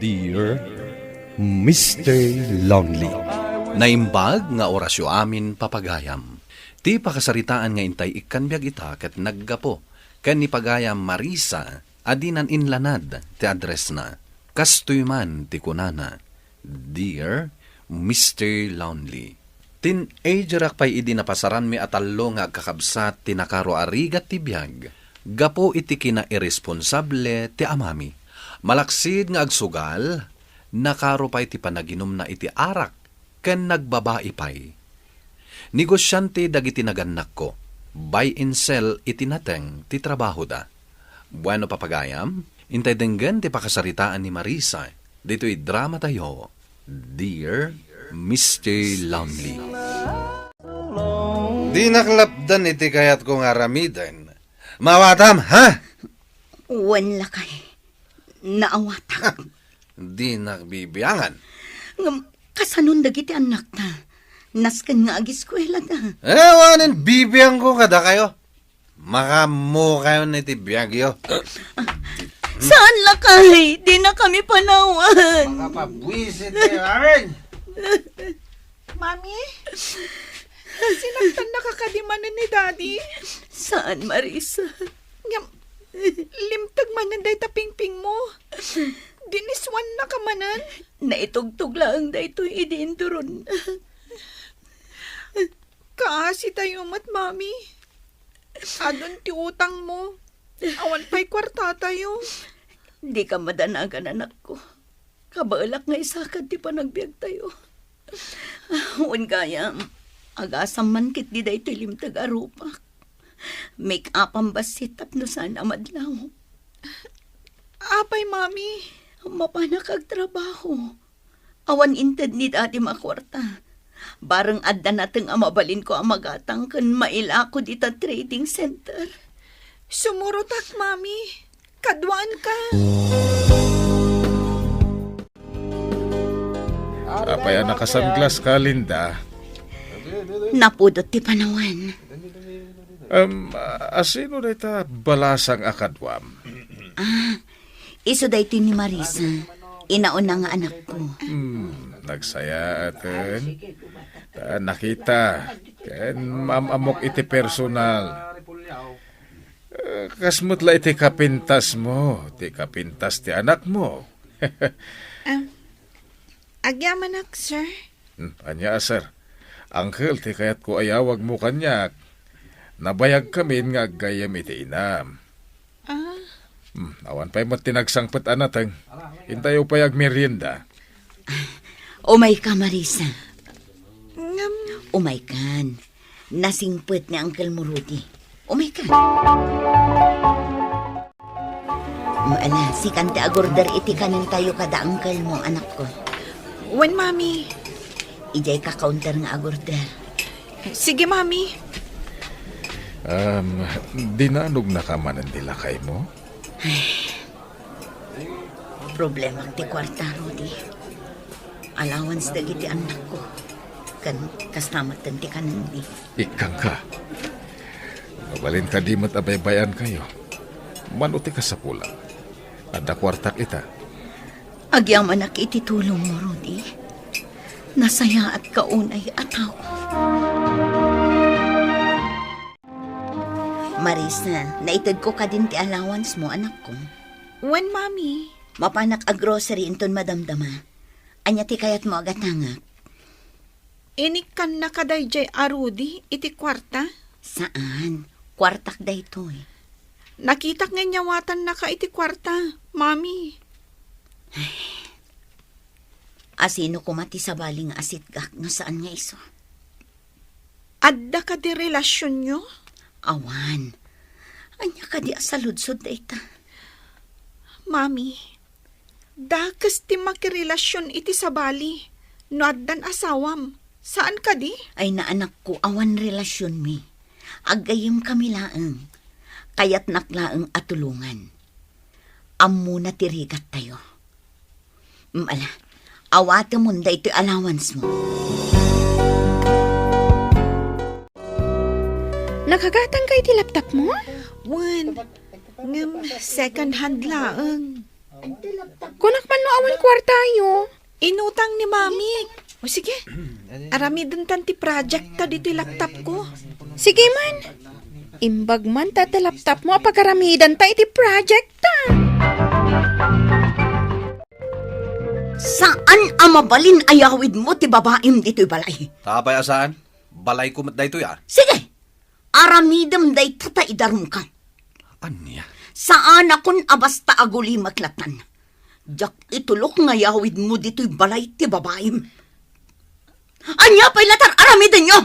Dear Mr. Lonely. Naimbag nga orasyo amin papagayam. Ti pakasaritaan nga intay ikan biag ita ket naggapo. Ken ni pagayam Marisa adinan inlanad ti address na. Kastoy man ti kunana. Dear Mr. Lonely. Teenager akpay idi napasaran mi atallo nga kakabsat ti nakaro arigat ti biag. Gapo iti kina irresponsable ti amami. Malaksid nga agsugal, nakaro pay ti panaginom na iti arak, ken nagbabae pay. Negosyante dagiti naganak ko, buy and sell iti nateng ti trabaho da. Bueno papagayam, intay denggen ti pakasaritaan ni Marisa, dito'y drama tayo, Dear Mr. Lonely. Di naklapdan iti kayat kong aramiden. Mawatam, ha? Wan lakay. Naawatak. Di nakbibiyangan. Kasanon dagiti anak na. Naskan nga agiskwela na. Wanin bibiyang ko kada kayo. Makamu kayo niti biyagyo. Saan lakay? Di na kami panawan. Makapabwisit kayo amin. Mami? Sinaktan na kakadimanan ni Daddy? Saan, Marisa? Limtag manan day tapingping mo. Diniswan na ka manan. Naitugtog lang da ito'y idinturon. Kaasi tayo mat, Mami. Adon ti utang mo. Awan pa'y kwarta tayo. Di ka madanagan, anak ko. Kabalak nga isakad ti panagbiag tayo. Huwag kaya, agasam man kit di da ito'y limtag arupak. Make up ang basit tapno sana madlaw. Apay, Mami. Mapanak ag trabaho. Awan inted ni dati makwarta. Barang adda nateng amabalin ko ang magatang kan maila ko dita trading center. Sumurutak, Mami. Kadwaan ka. Apay anak kasanglas ka, Linda. Napudot ti panawan. Asino na ita balasang akadwam? Iso dahi ni Marisa. Inauna nga anak ko. Nagsaya atin. Nakita. Ken mamamok iti personal. Kasmutla iti kapintas mo. Ti kapintas ti anak mo. Agyamanak, sir. Anya, sir. Uncle, ti kayat ko ayawag mo kanyak. Nabayag kami nga gayam iti inam. Awan pa'y mo tinagsangpet anatang. Hintayo pa'yag merienda. Umay ka, Marisa. Umay kan. Nasingpet ni Uncle Muruti. Umay ka. Maala, si Kante agordar iti kanin tayo kada uncle mo, anak ko. When, Mami? Ijay ka counter nga agordar. Sige, Mami. Dinanog na ka man ang dilakay mo? Problema ti kwarta, Rudy. Allowance dagiti anak ko. Kan kastamatan ti kanandi. Ikang ka. Mabalin ka di matabaybayan kayo. Manuti ka sa pulang. Ada kwartak ita. Agyaman ak ititulong mo, Rudy. Nasaya at kaunay ataw. Marisa, naitad ko ka din ti allowance mo, anak ko. When, Mami? Mapanak a grocery inton madamdama. Anya ti kayat mo agatangak. Inikan na kaday jay arudi iti kwarta? Saan? Kwartak da ito eh. Nakita nga nyawatan na ka iti kwarta, Mami. Asino kumati sa baling asit gak no saan nga iso? Adda ka di relasyon nyo? Awan. Anya ka di asaludsod da ita. Mami, dakas ti makirelasyon iti sa bali. No addan asawam. Saan ka di? Ay na anak ko, awan relasyon mi. Agayim kami laeng. Kaya't naklaeng atulungan. Ammo na tirigat tayo. Ala, awate mo da ito'y allowance mo. Nakagatang ka iti laptop mo? Second hand laeng. Kunak man no awan ko magkaruwar tayo. Inutang ni Mami. O sige, arami din tanti project ta dito yung laptop ko. Sige man. Imbag man ta laptop mo, pagkaramidan ta iti project ta. Saan ang mabalin ayawid mo ti babaim dito'y balay? Tapay asaan? Balay ko mat dayto ya. Sige, aramidam day tata idarum ka. Anya? Saan akon abasta aguli maklatan? Jak itulok nga yawid mo dito'y balay ti babaim. Anya pa'y latar aramidan nyo!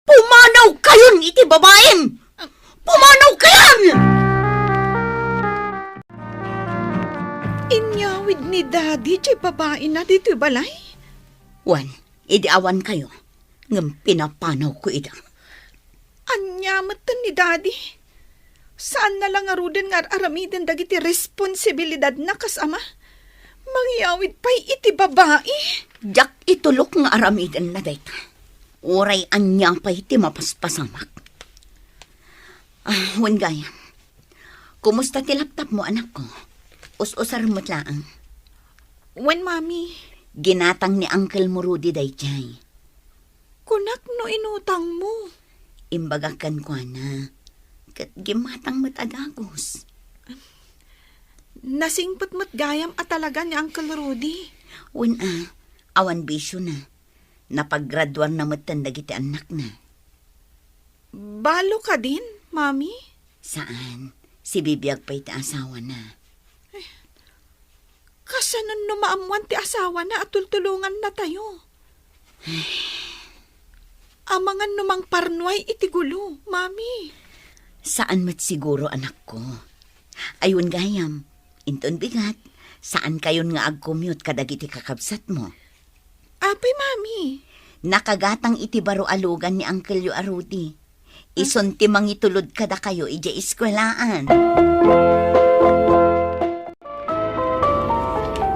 Pumanaw kayon iti babaim! Pumanaw kayon! Inyawid ni Daddy, jay babae na dito yung balay. Wan, idiawan kayo. Ngam pinapanaw ko ida. Anyamatan ni Daddy. Saan na lang aruden nga aramiden dagiti responsibilidad na kasama? Mangyawid pa'y iti babae. Jak itulok nga aramidan na dayta. Oray anya pa'y ti mapaspasamak. Wan gaya. Kumusta ti laptop mo, anak ko? Us-usar mo't laang. When, Mami? Ginatang ni Uncle mo Rudy dayjay. Kunak no inutang mo. Imbagakan ko na. Kat gimatang matagagos. Nasingpot gayam at talaga ni Uncle Rudy. Wen awan bisyo na. Napaggraduan na matanda giti anak na. Balo ka din, Mami? Saan? Si bibiyag pa iti asawa na. Kasanon numaamuan ti asawa na at tultulungan na tayo. Amangan numang parnoy iti gulo, Mami. Saan mat siguro anak ko? Ayun gayam, inton bigat, saan kayon nga ag-commute kadagiti kakabsat mo? Apay, Mami. Nakagatang iti baro alugan ni Uncle Yu Arudi. Ison ti mangitulod kada kayo ija eskwelaan.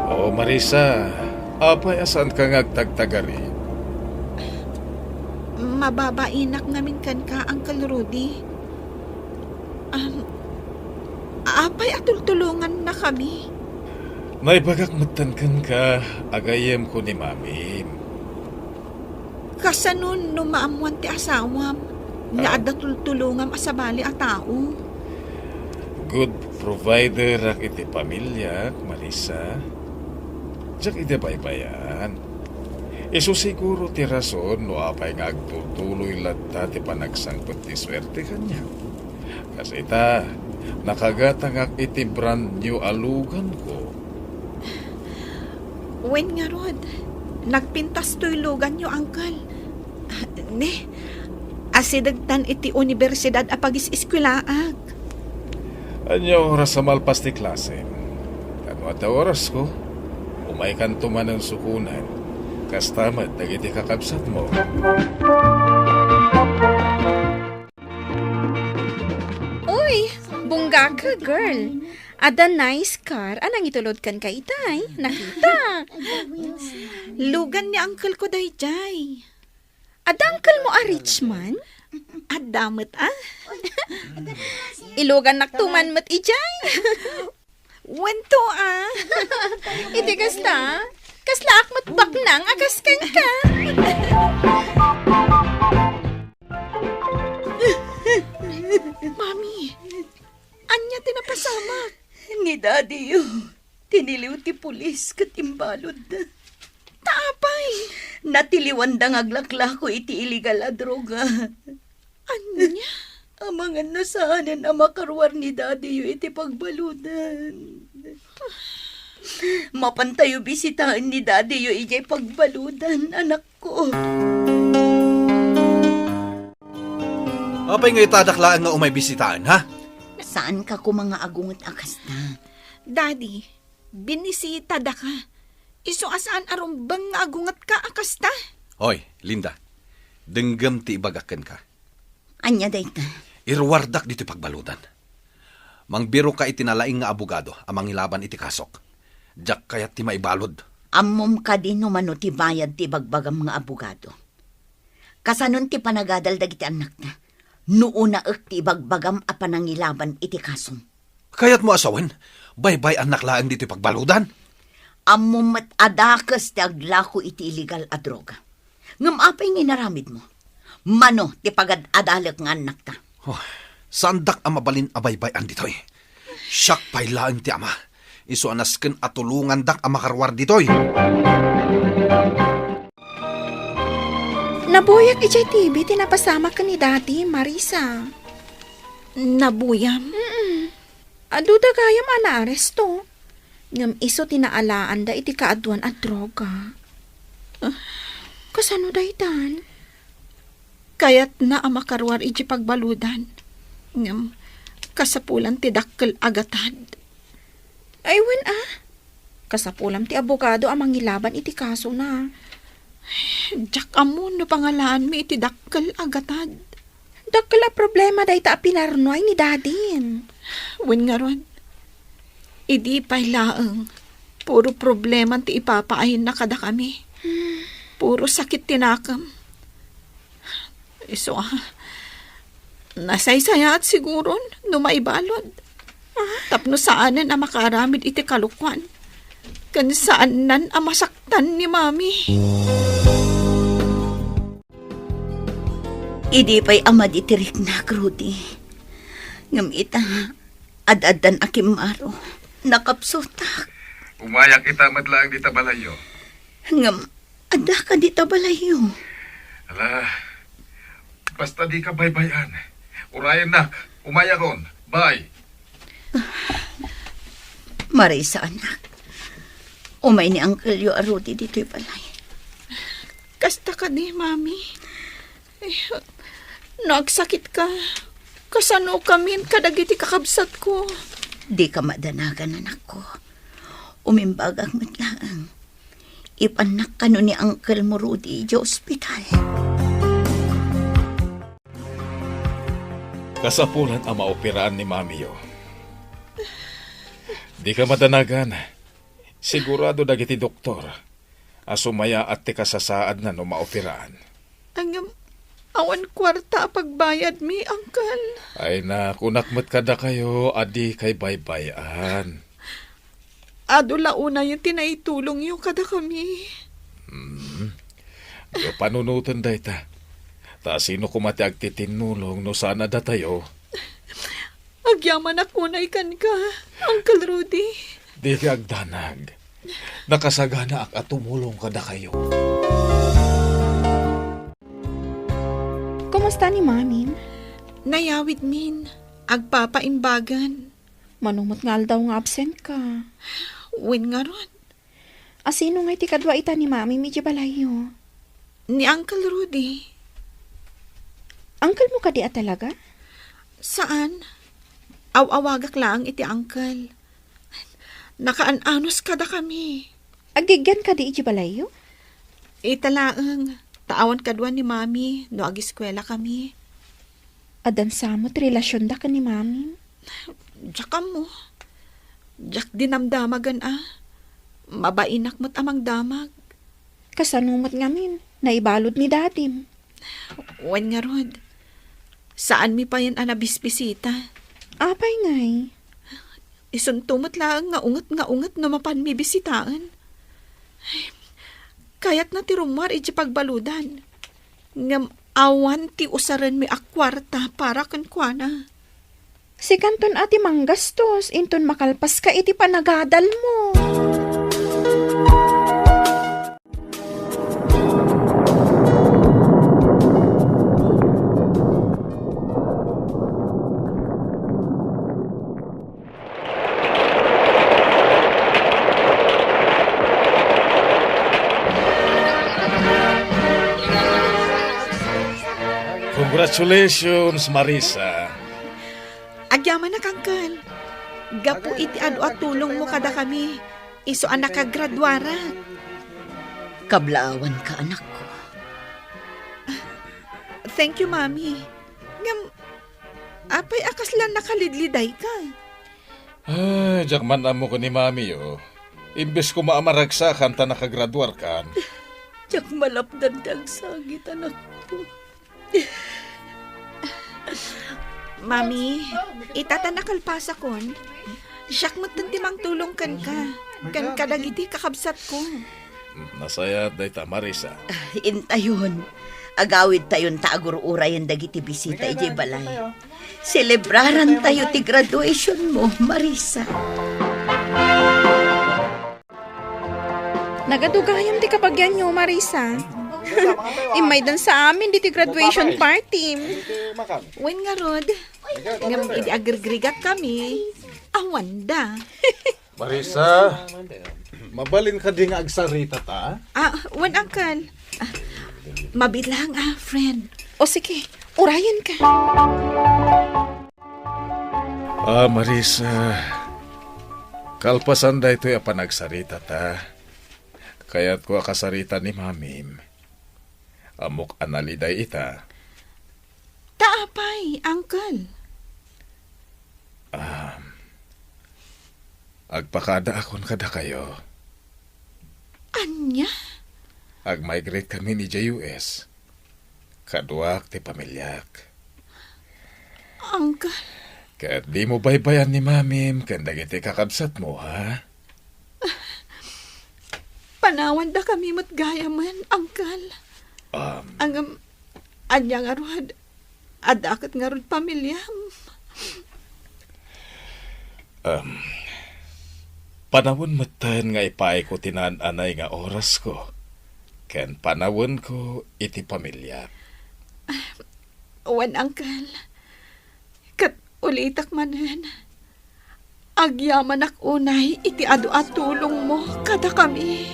O Marisa, apay asan ka ngagtagtagari? Mababainak namin kan ka, Uncle Rudy. Apay at tultulungan na kami. Naibagak matankan ka, agayem ko ni Mami. Kasanon numaamuan ti asawam. Nga ada tultulungan asabali a tao. Good provider rak iti pamilya, Marisa. Diyak iti baybayan. Isu siguro ti rason no apay nga agtutuloy latta ti panagsangpot ti swerte kanya. Kasi ita, nakagatangak iti brand new alugan ko. Wen nga rod, nagpintas to'y lugan nyo, Uncle. Ne, asidagtan iti universidad apagis eskwelaag. Anyo oras sa malpas ti klase. Kano at oras ko, umay kan tuman ng sukunan. Kastamat dagiti kakabsat mo. Uy, bungga ka, girl. Ada nice car. Anang itulod kan ka itay? Nakita. Lugan ni Uncle ko dayjay. Ada uncle mo a rich man? At damot Ilugan naktuman mat ijay. Wento Iti kasta. Kaslaak mat baknang akas kan ka. Mami, anya tinapasamak. Ni Daddy Yu, tiniliw ti pulis katimbalod na. Taapay. Natiliwan da ngaglakla ko iti illegal a droga. Anya? Amangan na saanan ang makarwar ni Daddy Yu iti pagbaludan. Mapantayo bisitahan ni Daddy Yu ijay pagbaludan, anak ko. Apay nga itadaklaan nga umay bisitahan, ha? Saan ka ko mga agungot akas na? Daddy, binisita da ka. Iso asaan arumbang nga agungat ka akasta? Hoy, Linda, denggam ti ibagakan ka. Anya dayta. Irwardak dito pagbaludan. Mangbiro ka itinalaing nga abogado amang ilaban iti kasok. Diyak kayat ti maibalod. Ammom ka din numano ti bayad ti bagbagam nga abogado. Kasanon ti panagadal dagiti anak na. Nuuna ek ti bagbagam a panangilaban iti kasong. Kayat mo asawin, baybay anak laang dito pagbaludan. Amumat adakas ti aglako iti illegal a droga. Ngam apay nginaramid mo. Mano ti pagad adalak nga anak ta. Oh, sandak ang mabalin abay-bayan ditoy. Siyak pay laeng ti ama. Isu anasken at tulungan dak ang makarwar ditoy. Nabuyag ijay TV, tinapasama ka ni Daddy, Marisa. Nabuyam. Aduda gayam ana aresto. Ngam iso tinaalaan da iti kaaduan at droga. Kasano da itan? Kayat na ang makarwar iji pagbaludan. Ngam, kasapulan ti dakkel agatad. Ay, wen kasapulam ti abogado ang mangilaban iti kaso na. Jak amon no pangalaan mi iti dakkel agatad. Dakkel a problema da ita pinarnoy ni Dadin. Wen nga ron, idi pa'y laeng. Puro problema ti ipapaahin na kada kami. Puro sakit tinakam. Iso nasaysaya at siguro no maibalod. Tapno saanan ang makaramid iti kalukwan. Kan saanan ang masaktan ni Mami. Idi pa'y amad itirik na, Rudy. Ngam ita, ad-adan akimaro. Nakapsutak. Umayak kita madlang di tabalayo. Ngam, ada ka di tabalayo. Ala, basta di ka baybayan. Urayan nak, umayak ron. Bye. Marisa, anak. Umay ni Uncle Yo Arudi dito'y balay. Kasta ka ni, Mami. Nagsakit ka. Kasano kami kadagiti kakabsat ko. Di ka madanagan, anak ko. Umimbagak matlaang. Ipanak ka no ni Uncle mo Rudy di ospital. Kasapulan ang maopiraan ni Mami yo. Di ka madanagan. Sigurado dagiti doktor. Asumaya at ti kasasaad na no maopiraan. Angam, awan kwarta pagbayad mi, Uncle. Ay na, kunakmat kada kayo, adi kay baybayan. Adula una yung tinaitulong yung kada kami. Yo panunutan da ita. Ta sino kumati agtitinulong no sana da tayo. Agyaman ako na ikan ka, Uncle Rudy. Di ka agdanag. Nakasagana ak atumulong kada kayo. Kumusta ni Mami? Nayawid min, agpapaimbagan. Manumot nga daw nga absent ka. Win nga ron, Asino nga iti kadwa ita ni Mami medyo balayo? ni Uncle Rudy. Uncle mo ka di talaga? Saan? Aw-awagak lang iti Uncle. Nakaanos kada kami. Agigyan ka di iti balayo? Italaang, taawan kadwa ni Mami, no agiskwela kami. Adan samot relasyon da ka ni Mami? Diyak mo. Diyak dinamdamagan Mabainak mo't amang damag. Kasanumot ngamin, naibalod ni Dadim. Wan nga rod. Saan mi pa yan anabisbisita? Apay ngay. Isuntumot lang nga ungat na mapan mi bisitaan. Kayat na ti rumar iti pagbaludan. Ngam awan ti usaran mi akwarta para kan kuana. Si kanton ati manggastos, inton makalpas ka iti panagadal mo. Congratulations, Marisa. Agyaman na kangkal. Gapu iti adu at tulong mo kada kami. Iso anak kagradwara. Kablaawan ka, anak ko. Thank you, Mami. Ngam, apay akas lang nakalidliday ka. Ay, jakman mo ko ni Mami yo. Imbes ko maamaragsakan ta nakagraduar kan. Tiyak malapdan tiyang sagit, anak ko. Mami, itata nakalpasa kon. Siyak mo timang tulong kan ka. Kan kadagiti kakabsat ko. Nasaya day ta, Marisa. Intayon. Agawid tayon taagur-uray ang dagiti bisita iti balay. Celebraran tayo ti graduation mo, Marisa. Nagadugayam ti kapagyan nyo, Marisa. Imay dan sa amin di ti graduation party. Wen nga rod. Ngam idi agregrigat kami. Awanda. Marisa, mabalin ka din nga agsarita ta? Wen angkal. Mabilang friend. O sige, urayan ka. Marisa, kalpasan da ito'y apanagsarita ta. Kaya't ko akasarita ni Mamim. Amok analiday ita. Taapay, angkal. Agpakada akon kada kayo. Anya? Ag-migrate kami ni JUS. Kaduak ti pamilyak. Angkal. Kaya't di mo baybayan ni Mamim kanda iti kakabsat mo, ha? Panawan da kami matgayaman, angkal. Anya nga rod. Adakat nga rod pamilyam. Panawon matan nga ipaay ko tinananay nga oras ko. Ken panawon ko iti pamilya. Wan, angkal. Kat ulitak manen. Agyaman ak unay iti adu at tulong mo kada kami.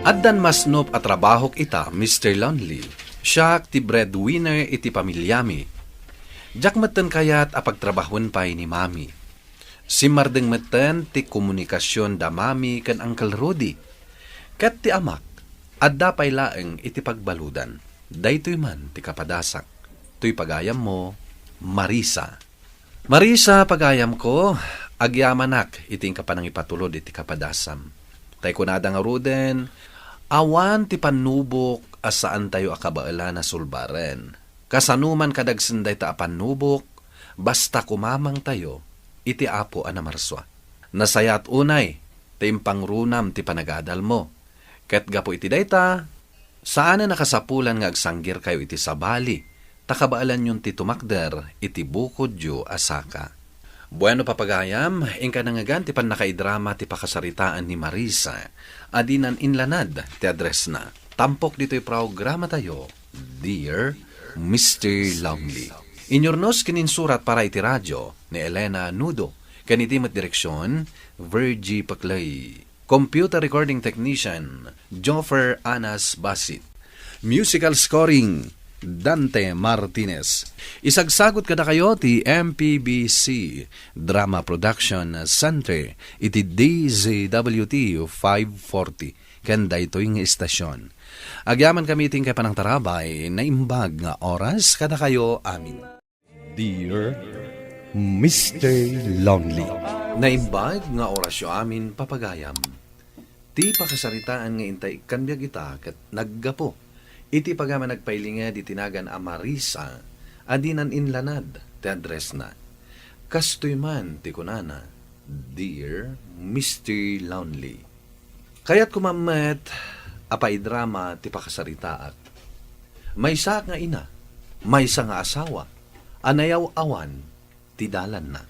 Addan masnop at trabahok ita, Mr. Lonely. Siya ti breadwinner iti pamilyami. Jak matan kayat apagtrabahon pay ni Mami. Si mardeng matan ti komunikasyon da Mami kan Uncle Rudy. Kat ti amak, adda pay laeng iti pagbaludan. Daytoy man ti kapadasak. Tuy pagayam mo, Marisa. Marisa, pagayam ko, agyamanak iting kapanang ipatulod iti kapadasam. Tay kunada nga ruden, awan ti panubok asaan tayo akabaala na sulbaren. Kasanuman kadagsenday ta panubok, basta kumamang tayo, iti apo anamarswa. Nasayat unay, timpangrunam ti panagadal mo. Ket gapo iti dayta, saan na nakasapulan nga agsanggir kayo iti sabali, takabaalan yung ti tumakder, iti bukod yu asaka. Bueno papagayam, ingka nangagan ti pan nakaidrama ti pakasaritaan ni Marisa, adinan inlanad ti address na. Tampok dito'y programa tayo, Dear Mr. Lonely. Inyornos kininsurat para iti radyo ni Elena Nudo, kanitimat direksyon, Virgie Paclay. Computer recording technician, Joffer Anas Basit. Musical scoring, Dante Martinez. Isagsagot kada kayo ti MPBC Drama Production Center iti DZWT 540 kanda ito yung istasyon. Agyaman kami iting kay panang tarabay na imbag nga oras kada kayo amin. Dear Mr. Lonely. Naimbag nga orasyo amin papagayam. Ti pakasaritaan nga intay kanbyag ita kat naggapo. Iti pagaman nagpailinga di tinagan a Marisa, adinan inlanad ti address na. Kastoy man ti kunana, Dear Mr. Lonely. Kaya't kumamet, apay drama ti pakasaritaat. May isa nga ina, may isa nga asawa, anayaw awan, ti dalan na.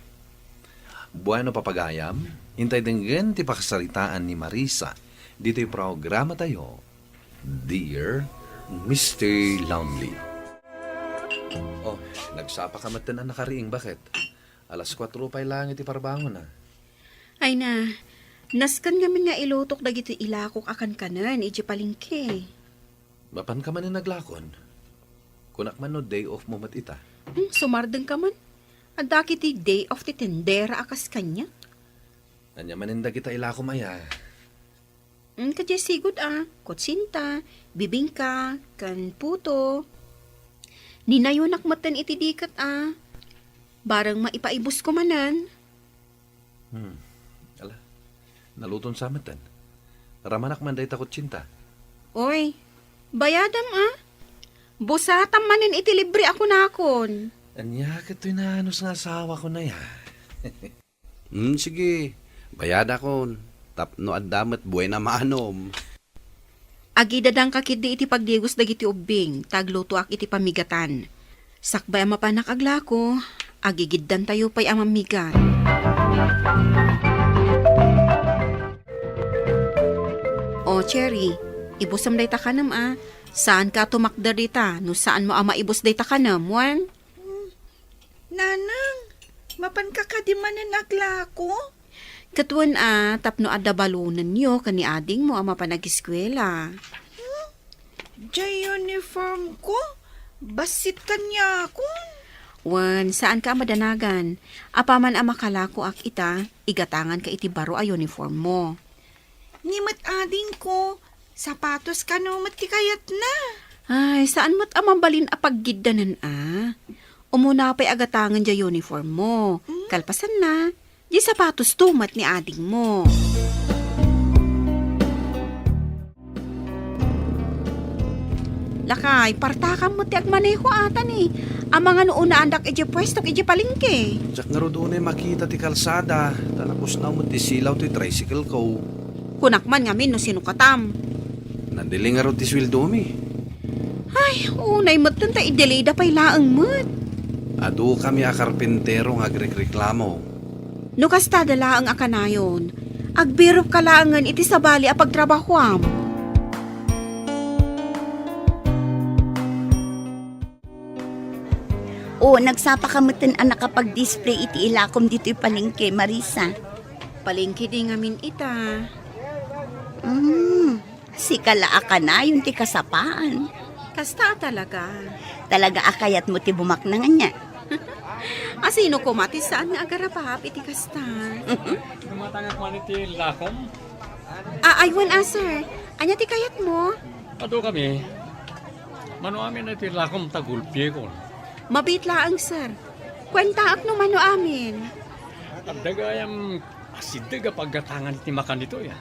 Bueno papagayam, intay denggen ti pakasaritaan ni Marisa, dito'y programa tayo, Dear Mr. Lonely. Oh, nagsapa ka matan na nakariing, bakit? Alas 4 pa lang iti parbangon na. Ay na, naskan ngamin nga ilutok dagiti ilakok akan kanan, iji palingke. Mapan ka man naglakon? Kunak man no day off mo mat ita. Sumardeng ka man. Adda kiti day of ti tendera akas kanya. Anya maninda kita ilako maya. Kadya sigod kutsinta, bibingka, kan puto. Ninayunak matan iti dikat Barang maipaibus ko manan. Ala, naluton sa matan. Ramanak man day takot cinta. Oy, bayadam Busatam manin iti libre ako nakon. Anya kato'y nanos nga asawa ko na ya. Sige. Bayada kon. Tapno at damat buhay na maanom. Agi dadang kakid di iti pagdigos dagiti ubing, tagluto ak iti pamigatan. Sakbay ang mapanak aglako, agigiddan tayo pa'y ang mamigat. O, Cherry, ibusam day ta kanam Saan ka tumakda dita? No saan mo maibos day ta kanam, wan? Nanang, mapan ka di manan aglako? Katuan tapno adda balunan niyo kani ading mo ang mapanag-eskwela. Jay uniform ko? Basit kanya ako? Wan, saan ka madanagan? Apaman ang makalako ak ita, igatangan ka iti baro a uniform mo. Nimat ading ko, sapatos ka no matikayat na. Ay, saan mo't amabalin a paggiddanan Umuna pa'y agatangan dya uniform mo. Kalpasan na, di sapatos tumat ni ading mo. Lakay, partakam mo ti agmaneho atan Ang mga noon na andak iji pwesto iji palingke. Diyak nga ro doon makita ti kalsada. Tanapos na mo ti silaw ti tricycle ko. Kunakman ngamin no sinukatam. Nandili nga ro ti sweldo mi. Ay, unay mo't tanta idelay da pa'y laang mo't. Adu kami a karpintero nga agreklamo. No kasta dala ang akanayon, agbirop kalangan iti sabali a pagtrabahoam. O, nagsapakamutan ang nakapag-display iti ilakom dito'y palengke, Marisa. Palengke di ngamin ita. Si kalaa ka na, yung ti kasapaan. Kasta talaga. Talaga akayat mo ti bumaknangan niya. Asino ko mati saan nga agarapap iti kasta. Tumatangak man iti lakom. Aywan sir. Anya ti kayat mo? Ado kami. Mano amin iti lakom tagulpi ko. Mabit laang sir. Kwenta ak no mano amin. At dagayam asidag paggatangan iti makan dito ya.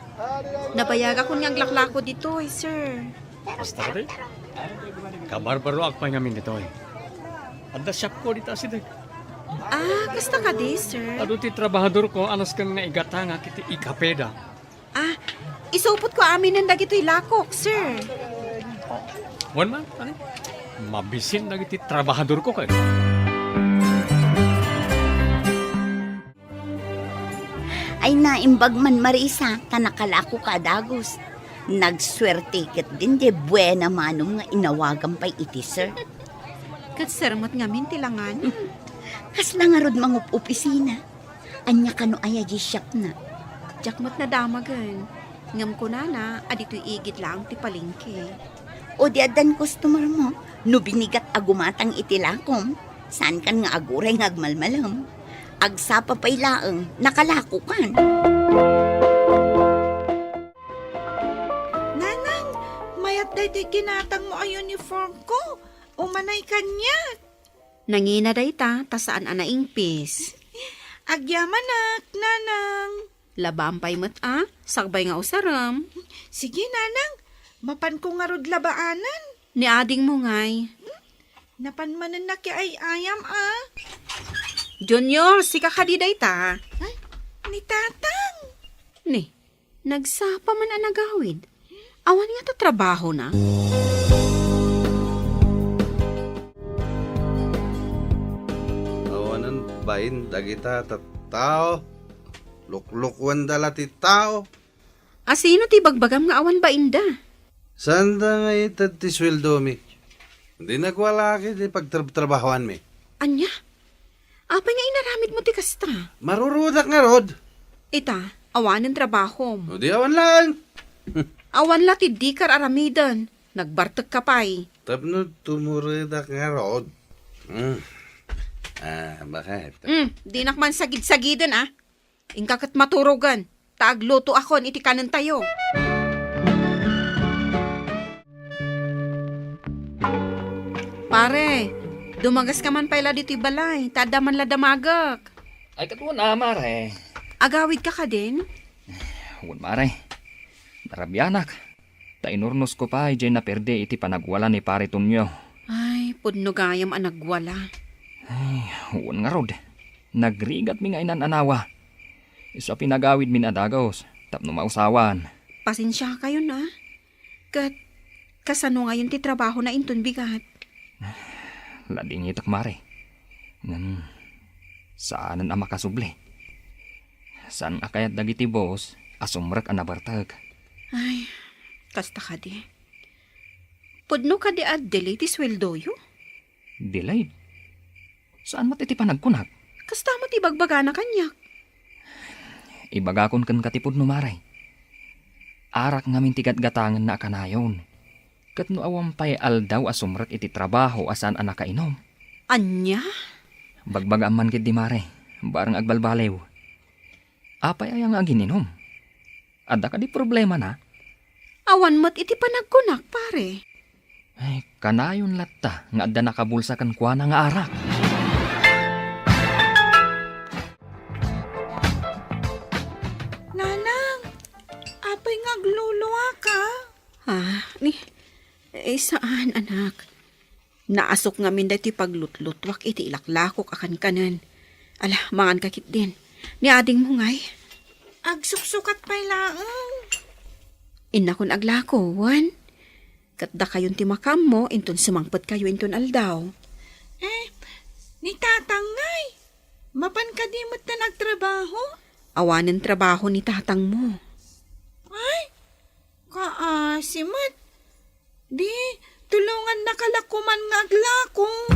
Nabayaga ko niyang laklako dito sir. Basta ka kabarbaro ak pa ngamin dito Anda shop ko dito asidag. Kasta ka di sir. Ado ti trabahador ko anas kang nga igatanga kiti ikapeda. Isupot ko amin ng dagito'y lakok sir. Wan man, ano? Mabisin na iti trabahador ko kayo. Ay naimbag man, Marisa, tanakalako ka dagos. Nagswerte ket din de buena manong nga inawagan pa'y iti sir. Kat sarmat ngamin tilangan. Kasla nga rod mangup opisina. Anya kano aya di shop na. Jakmat na damagan. Ngam ko na, adito'y igit lang ti palingke. O di adan customer mo, no binigat agumatang itilakom. Saan kan nga aguray nga agmalmalam. Agsapa pa'y laeng, nakalako kan. Nanang, mayat day ginatang mo ay uniform ko. Umanay kanya. Nangina day ta saan anaingpis. Agyamanak, nanang. Labampay mat sagbay nga usaram. Sige, nanang. Mapan ko nga rod labaanan. Ni ading mo ngay. Napanmanan na ki ay ayam Junior, si kakadiday ta. Ni tatang. Ni, nagsapa man ang nagawid. Awan nga ta trabaho na. Awanan bain dagita tao. Luklukwan dala ti tao. Asino ti bagbagam nga awan ba inda? Sanda nga itad ti sweldo mi. Hindi nagwala ki di pagtrabahoan mi. Anya? Apay nga inaramid mo ti kasta. Marurudak nga rod. Ita, awan ang trabaho mo. O di awan lang. Awan la ti dikar aramidan. Nagbartag ka pa'y. Tapno tumurudak nga rod. Bakit? Di nakman sagid-sagidan Ingkakat maturogan. Taagluto akon iti kanan tayo. Pare, dumagas ka man pala dito'y balay. Tada man la damagak. Ay katuan mare. Agawid ka din? Huwag mare. Narabyanak. Tainurnos ko pa ay na perde iti panagwala ni pare Tunyo. Ay, pudno gayam anagwala. Ay, huwag nga rod. Nagrigat mi nga inananawa. Isa pinagawid min adagos, tapno mausawan. Pasensya kayo na. Kasano ngayon ti trabaho na inton bigat. Lading itak mare. Ngan, saanan ang makasuble? Saan akayat dagiti boss, asumrak ang nabartag. Ay, kasta ka di. Pudno ka di addelay ti sweldo yo? Delayed. Saan mo iti panagkunat? Kasta mo ti bagbaga na kanyak. Ibagakon kan katipod no maray. Arak ngamin tigat gatangan na kanayon. Kat no awampay aldaw asumrak iti trabaho asan anak kainom. Anya? Bagbaga man kit di mare, barang agbalbalew. Apay ayang agininom. Ada ka di problema na? Awan mo't iti panagkunak, pare. Ay, kanayon latta nga adda nakabulsa kan kuana nga arak. Nanang, apay nga gluluwa ka? Saan, anak? Naasok nga min dati paglutlutvak iti ilaklakok akan kanan. Ala, mangan kakit din. Ni ading mo ngay. Agsuksukat pa'y laang. Inakon aglakowan. Katda kayon ti makam mo, inton sumangpot kayo inton aldaw. Ni tatangay. Mapan ka di mo't na nagtrabaho? Awanan trabaho ni tatang mo. Ay, kaasimat. Di, tulungan na kalakuman nga aglakong.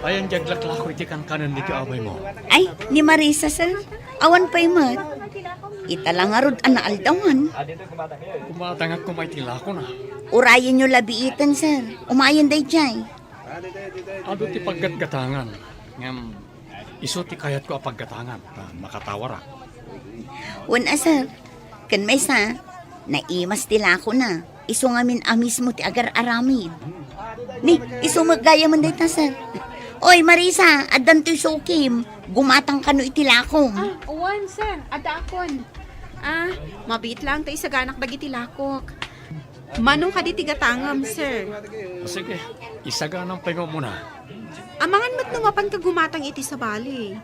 Ayan jaglaklako iti kan kanan dito abay mo. Ay, ni Marisa, sir. Awan pa'y mat. Italang arod ana aldawan. Kumatangak ko may tilako na. Urayan nyo labiitan, sir. Umayan day jay. Ado ti paggatgatangan. Ngam, iso ti kayat ko a paggatangan. Makatawara. Wana, sir. Kan may sa, naimas tilako na. Iso ngamin amis mo ti agar aramid. Ni, iso magaya man day ta, sir. Oy, Marisa, adan to'y sukim. Gumatang kano itilakong. Uwan, sir. Ada akon. Mabit lang tayo sa ganak dagiti lakok. Manong ka di tigatangam, sir. Sige, isaganang pengo muna. Amangan mat numapan ka gumatang iti sa bali.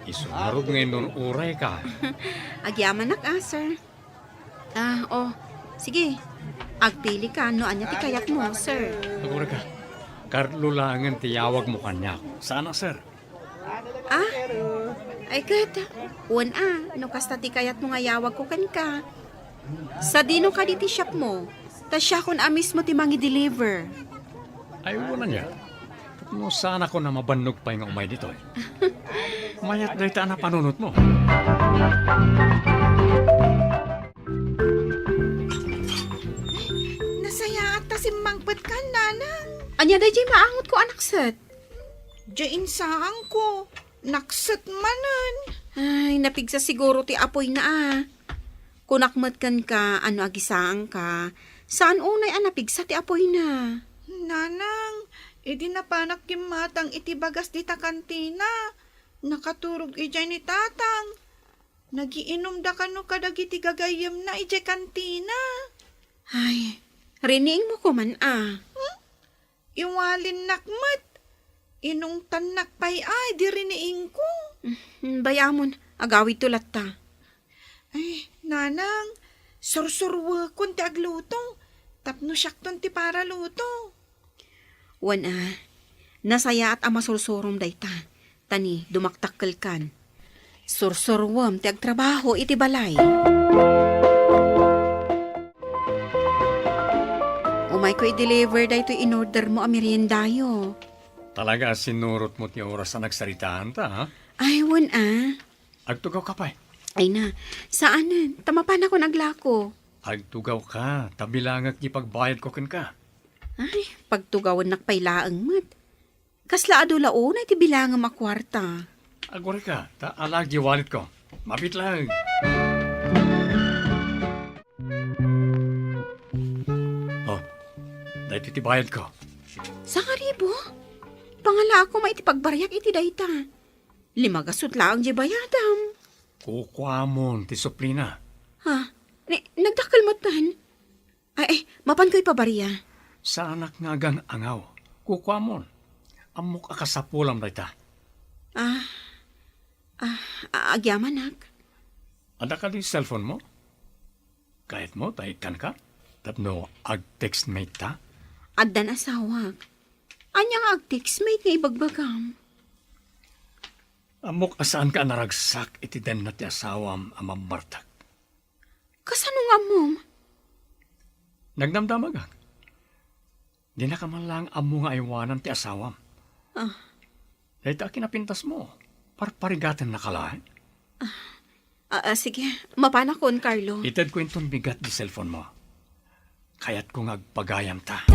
Isunarod ngayon nun uray ka. Agyaman sir. Sige. Agpili ka, no anya ti kayat mo, sir. Agora ka. Karlo langan tiyawag mo kanya. Sana, sir. Ay kat. Uwan no kasta ti kayat mo nga yawag ko kan ka. Sa dino ka di ti shop mo. Ta siya kun amis mo ti mangi deliver. Ay, wala niya. No, sana ko na mabannog pa yung umay dito. Mayat na ita na panunot mo. Nasaya at tasimmangpat ka, nanang. Anya day jay maangot ko anak set. Diyan saang ko. Naksat manan. Ay, napigsa siguro ti apoy na Kunakmat kan ka, ano agisaang ka. Saan unay napigsa ti apoy na? Nanang, edi napanak kimatang iti bagas di ta kantina. Nakaturog ijay ni tatang. Nagiinom da kano kadagiti gagayam na ijay kantina. Ay, rining mo ko man Iwalin nakmat. Inong tanak pay ay, di riniing ko. Bayamon, agawid tulat ta. Ay, nanang, sursurwa kun ti agluto. Tapno syakton ti para luto. Wan nasaya at amasursurom day ta. Tani, dumaktakkel kan. Sursurwam ti agtrabaho iti balay. Umay ko i-deliver day to in-order mo meriendayo. Talaga sinurot mo ti oras na nagsaritaan ta, ha? Ay, wan Agtugaw ka pa. Ay na, saanan? Tamapan ako naglako. Agtugaw ka. Tabilangag ni pagbayad ko kan ka. Ay, pagtugawan nakpailaang mat. Kasla adulaon ay tibilangang makwarta. Agora ka. Alag di wallet ko. Mapit lang. Oh, dahil titibayad ko. Sa karibo? Pangala ako maitipagbaryak iti dayta. 5 gasot lang di bayadam. Kukwamon, ti suplina. Ha? Nagdakal mo tan? Ay, mapan ko'y pabariya. Sa anak nga gang angaw. Kukwamon. Amok akasapulam dayta. Agyaman nak. Ada ka di cellphone mo? Kahit mo, taikan ka? Tapno, ag-text mate ta? Addan asawag. Anyang ag-textmate nga ibagbagam. Amok asaan ka naragsak iti den na ti asawam amang martak. Kasano nga mom? Nagdamdamag. Di na ka man lang amo nga iwanan ti asawam. Dahil ta kinapintas mo. Parparigatan na kalahin. Sige, mapanakon, Carlo. Itad ko itong bigat di cellphone mo. Kaya't kung agpagayam ta.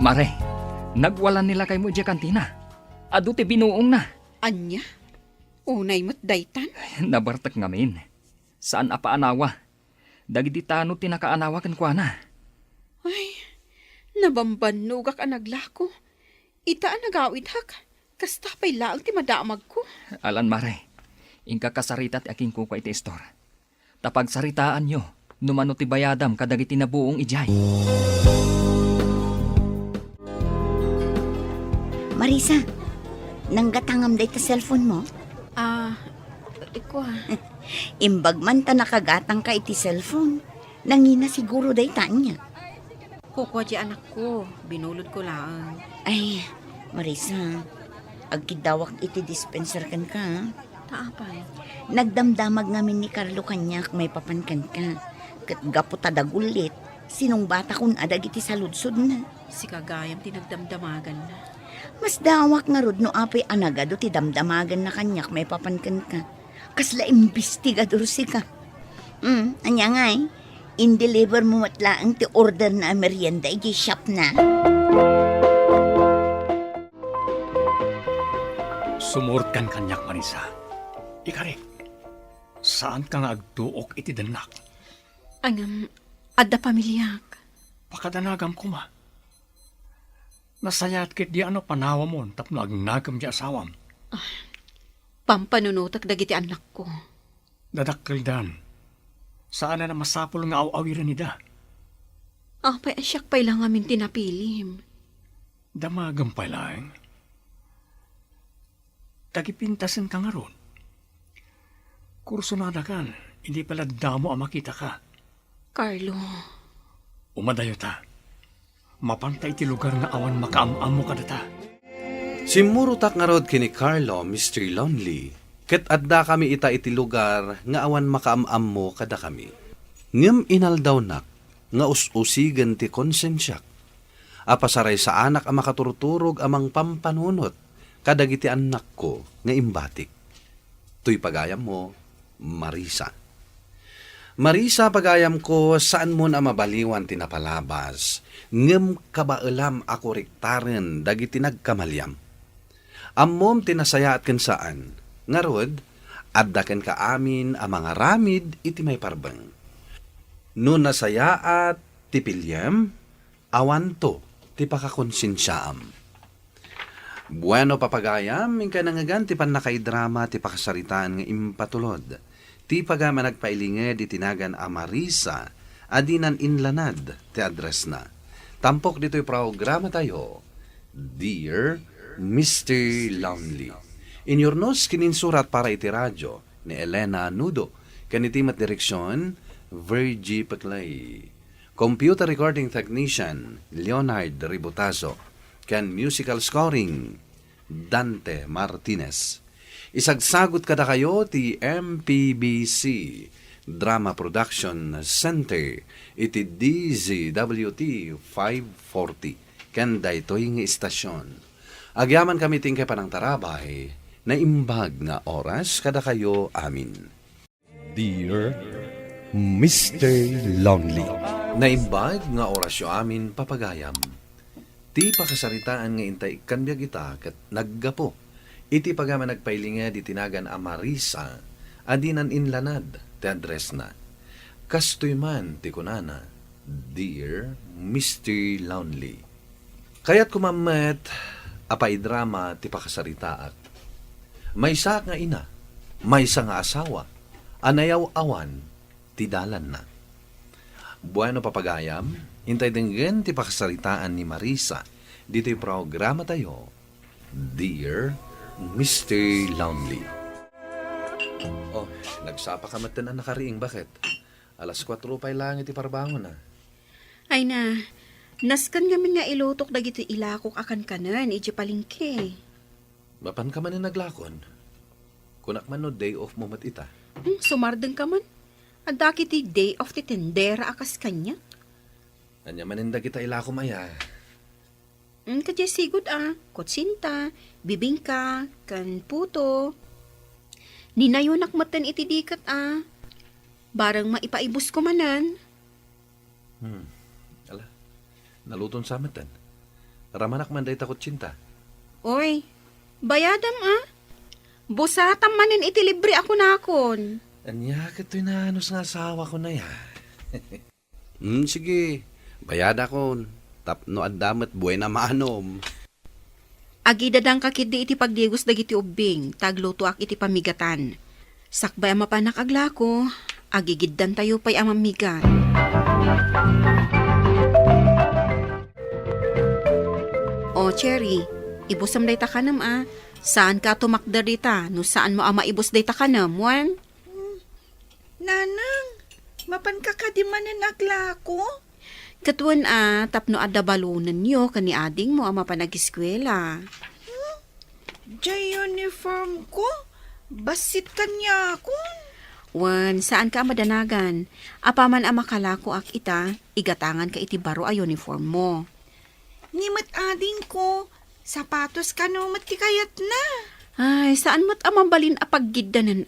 Mare, nagwalan nila kay mo di kantina. Adu ti binuong na. Anya? Unay mo't daytan? Nabartak ngamin. Saan apa anawa? Dagiti tano ti nakaanawa kan kwa na. Ay, nabambanugak ang naglako. Ita ang nagawid hak. Kasta pa'y laang ti madamag ko. Alan mare, ingka kasarita ti aking kuko iti istor. Tapag saritaan nyo, numano ti bayadam kadagiti na buong ijay. Marisa, nanggatangam day ta cellphone mo? Iko Imbag man ta nakagatang ka iti cellphone. Nangina siguro day ta niya. Kuko di anak ko. Binulod ko lang. Ay, Marisa, agkidawak iti dispenser kan ka. Taapay. Nagdamdamag ngamin ni Carlo kanyak may papankan ka. Kat gaputa dagulit. Sinong bata kun adag iti saludsod na. Si kagayam tinagdamdamagan na. Mas dawak nga rod no apay anagado ti damdamagan na kanyak may papankan ka. Kasla imbestigador si ka. Anya nga in-deliver mo matlaang ti order na merienda iti shop na. Sumurot kan kanyak, Marisa. Ikarik, saan ka nga agtuok iti danak? Angam, adda pamilyak. Pakadanagam ko ma. Nasayat kit di ano panawa mo, tapno agnagam di asawam. Pampanunutak dagiti anak ko. Dadakkel dan. Saan na masapol nga aw-awiran nida? Pay asyak pa'y lang amin tinapilim. Damagam pa lang. Tagipintasin ka nga ron. Kurso na kan, hindi pala damo ang makita ka. Carlo. Umadayo ta. Mapantay ti lugar nga awan makaam-amo ka data. Simurutak nga rod kini Carlo, Mr. Lonely. Ket adda kami ita iti lugar nga awan makaam-am mo kada kami. Ngem inaldaw nak nga us-usigan ti konsensyak. Apasaray sa anak ang makaturturog amang pampanunot kadagiti anak ko nga imbatik. Tuy pagayam mo, Marisa. Marisa, pagayam ko, saan mo na mabaliwan tinapalabas, ngem kabailam ako riktaren dagiti nagkamalyam. Ammom tinasaya at saan, ngarod, adda ken ka amin a mga ramid iti may parbeng. No nasaya at tipilyam, awan to, ti pakakonsensyaam. Bueno papagayam, ingka nangagan ti panakaidrama ti pakasaritaan nga impatulod. Ti pagama nagpailinged di tinagan a Marisa, adinan inlanad ti address na. Tampok dito'y programa tayo, Dear Mr. Lonely. Inyornos kininsurat para iti radyo ni Elena Nudo, kanitimat direksyon, Virgie Paclay. Computer recording technician, Leonard Ributazo. Kan musical scoring, Dante Martinez. Isagsagot kada kayo ti MPBC Drama Production Center iti DZWT 540 kanda ito'y nga istasyon. Agyaman kami tingkay panang tarabay na imbag nga oras kada kayo amin. Dear Mr. Lonely, Na imbag nga orasyo amin papagayam. Ti pakasaritaan nga intay kanbyag ita kat naggapo. Iti pagama nagpailinga di tinagan a Marisa, adinan inlanad, ti address na. Kastoy man, ti kunana, Dear Mr. Lonely. Kaya't kumamet, apay drama, ti pakasaritaak. May isa nga ina, may isa nga asawa, anayaw awan, ti dalan na. Bueno papagayam, hintay dinggan ti pakasaritaan ni Marisa. Dito'y programa tayo, Dear Mr. Lonely. Oh, nagsapa ka matan na nakariing, bakit? Alas 4 pa lang iti parbangon na. Ay na, naskan kami nga ilutok dagiti ilakok akan kanan, iti palingke. Mapan ka man naglakon? Kunak man no day off mo matita. Sumardeng ka man. Adda kiti day of ti tendera akas kanya. Anya maninda kita ilako maya. Kadya sigod kutsinta, bibingka, kan puto. Ninayonak matan iti dikat Barang maipaibus ko manan. Ala, naluton sa matan. Ramanak man day takot cinta. Oy, bayadam busatam manin iti libre ako nakon. Anya kato'y nanos nga asawa ko na yan. Sige, bayada ko. Tapno addamat buhay na maanom. Agidadang kakidi iti pagdigos dagiti ubing, tagluto ak iti pamigatan. Sakbay ang mapanak aglako, agigiddan tayo pa'y ang mamigat. O, Cherry, ibusam day takanam Saan ka tumakda dita? No saan mo maibus day takanam, wan? Nanang, mapan kakadimanan aglako? Katuan tapno adda balunan nyo kani ading mo ama panag-eskwela. Jay uniform ko? Basit kanya ako? Wan, saan ka madanagan? Apaman ang makalako ak ita, igatangan ka iti baro a uniform mo. Nimat ading ko, sapatos ka no matikayat na. Ay, saan mo't amabalin a paggiddanan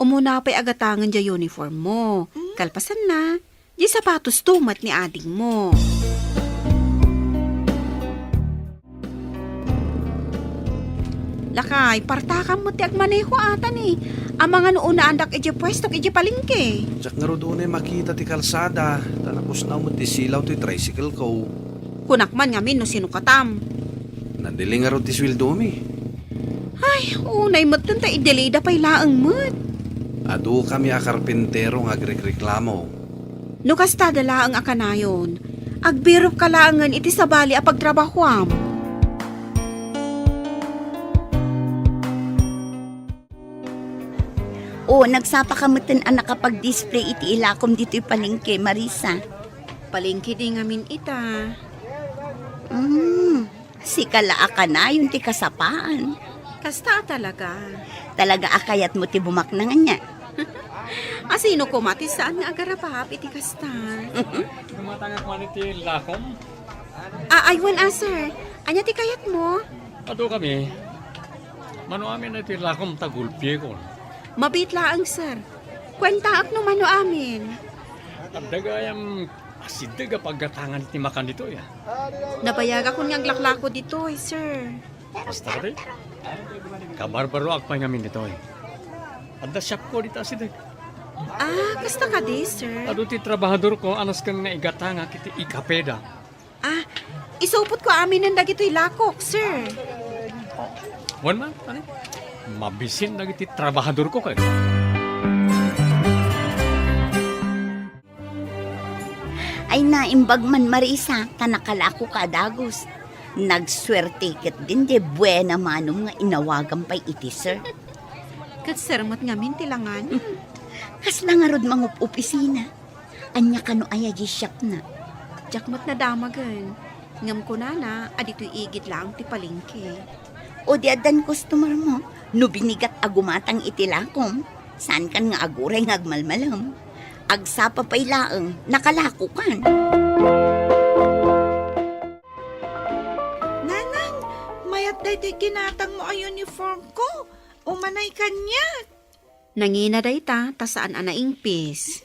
Umuna pa'y agatangan dya uniform mo. Kalpasan na, di sapatos tumat ni ading mo. Lakay, partakan mo ti agmaneho atan Ang mga noon na andak iji pwesto iji palingke. Diyak nga ro doon makita ti kalsada. Talapos na mo ti silaw ti tricycle ko. Kunakman ngamin no sinukatam. Nandiling nga ro ti sweldo mi. Ay, unay mo't tanta idelida pa'y laang mo't. Adu kami a karpintero nga agreklamo. No kasta dalaang akanayon, agbirop kalangan iti sabali a pagtrabahuam. O, nagsapa ka matan ang nakapag-display iti ilakom dito'y palengke, Marisa. Palengke di ngamin ita. Si kalaa ka na yung ti kasapaan. Kasta talaga. Talaga akayat mo ti bumaknangan niya. Asino ko mati saan nga agarapahap iti kasta? Tumatangak man iti lakom. Aywan sir. Anya ti kayat mo? Ato kami. Mano amin na iti lakom tagulpye ko. Mabitlaang sir. Kwenta ak no mano amin. At dagayam asidaga paggatangan iti makan dito ya. Nabayaga ko niyang laklako dito sir. Basta rin. Kabarbaro ak pa ngamin dito Adda shop ko dito asidag. Kasta ka di sir. Ado ti trabahador ko anas kang naigatanga kiti ikapeda. Isupot ko amin ng dagito'y lakok sir. Wan man, ano? Mabisin na iti trabahador ko kayo. Ay naimbag man, Marisa, tanakalako ka dagos. Nagswerte ket din de buena manong nga inawagan pa'y iti, sir. Katsarmat ngamin tilangan. Kasla nga rod mangup opisina. Anya kano aya di shop na. Jakmat na damagan. Ngam ko na, adito'y igit lang ti palengke. O di adan customer mo, no binigat agumatang itilakom. Saan kan nga aguray nga agmalmalam. Agsapa pa'y laeng, nakalako kan. Nanang, mayat day ginatang mo ay uniform ko. Umanay kanya. Nangina day ta saan anaingpis.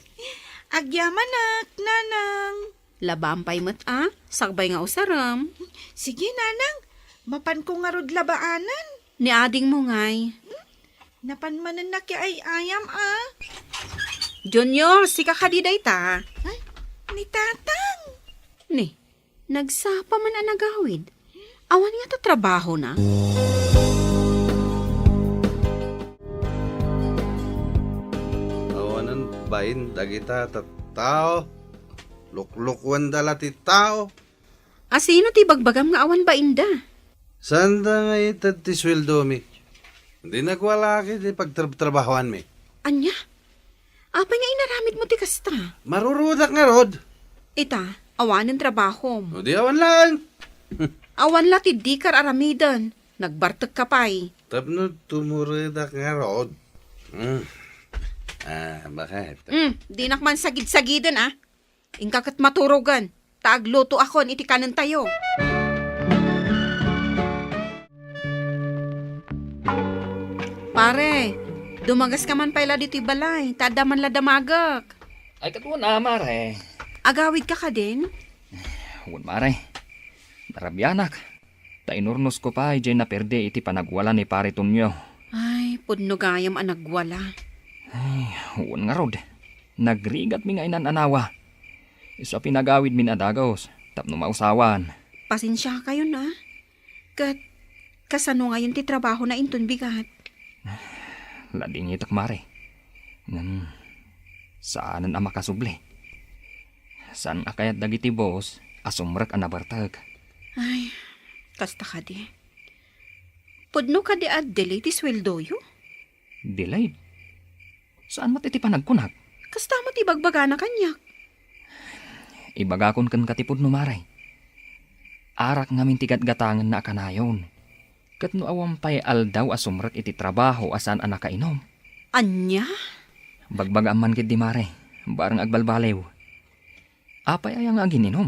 Agyamanak, nanang. Labampay mat sagbay nga usaram. Sige, nanang. Mapan ko nga rod labaanan. Ni ading mo ngay. Napanmanan na ki ay ayam Junior, si kakadiday ta. Ay, ni tatang. Ni, nagsapa man ang nagawid. Awan nga ta trabaho na. Awanan bain dagita tao. Luklukwan dala ti tao. Asino ti bagbagam nga awan ba inda? Sanda nga itad ti sweldo mi. Hindi nagwala ki ti pagtrabahoan mi. Anya? Apa nga inaramid mo ti kasta? Marurudak nga rod. Ita, awan ng trabaho mo. O di awan lang. Awan la ti dikar aramidan. Nagbartag ka pa'y. Tapno tumurudak nga rod. Bakit? Di nakman sagid-sagidan ah. Ingkakat maturugan. Taagluto akon iti kanan tayo. Pare, dumagas ka man pala dito'y balay. Tadaman la damagak. Ay katuan mare. Agawid ka din? Huwag mare. Narabyanak. Tainurnos ko pa, ijay na perde iti panagwala ni pare Tonyo. Ay, pudno gayam ang nagwala. Ay, huwag nga rod. Nagrigat mi nga inananawa. Isa pinagawid min adagos, tapno mausawan. Pasensya kayo na. Kasano ngayon ti trabaho na inton bigat? Lading itak mare. Saanan ang makasuble? Saan akayat dagiti boss, asumrak ang nabartag. Ay, kasta ka di. Pudno ka di at delay ti sweldo yo? Delayed? Saan mo titi panagkunag? Kasta mo ti bagbaga na kanyak. Ibagakon kan katipod no maray. Arak ngamin tigat gatangan na akanayon. Kat no awampay aldaw asumrak iti trabaho asan ang nakainom. Anya? Bagbagaan man kid di mare, barang agbalbalew. Apay ay ang agininom.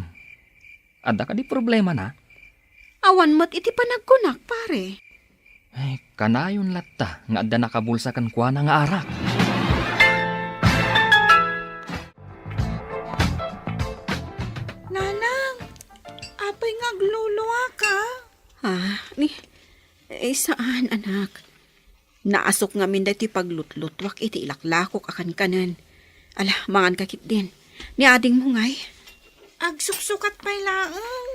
Ada ka di problema na? Awan mat iti panagkunak, pare. Ay, kanayon latta nga adda nakabulsa kan kwa na nga arak. Nanang, apay nga agluluwa ka? Saan anak? Naasok nga min dati paglutlutwak iti ilaklakok akan kanan. Ala, mangan kakit din. Ni ading mo ngay. Agsuksukat pa'y laang.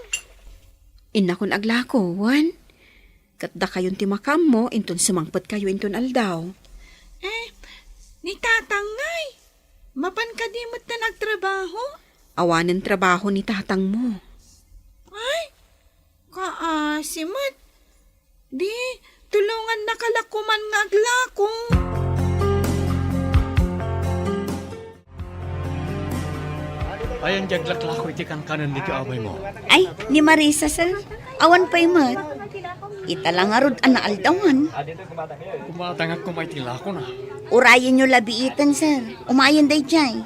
Inakon aglakowan. Katda kayon ti makam mo, inton sumangpot kayo inton aldaw. Ni tatangay. Mapan ka di mo't na nagtrabaho? Awanan trabaho ni tatang mo. Ay, kaasimat. Di, tulungan na kalakuman nga aglako. Ayan jaglaklako iti kanan ni kaaway mo. Ay, ni Marisa, sir. Awan pa'y mat. Italang arod ang naaldawan. Kumatangag ko may tilako na. Urayan nyo labiitan, sir. Umayan day jay.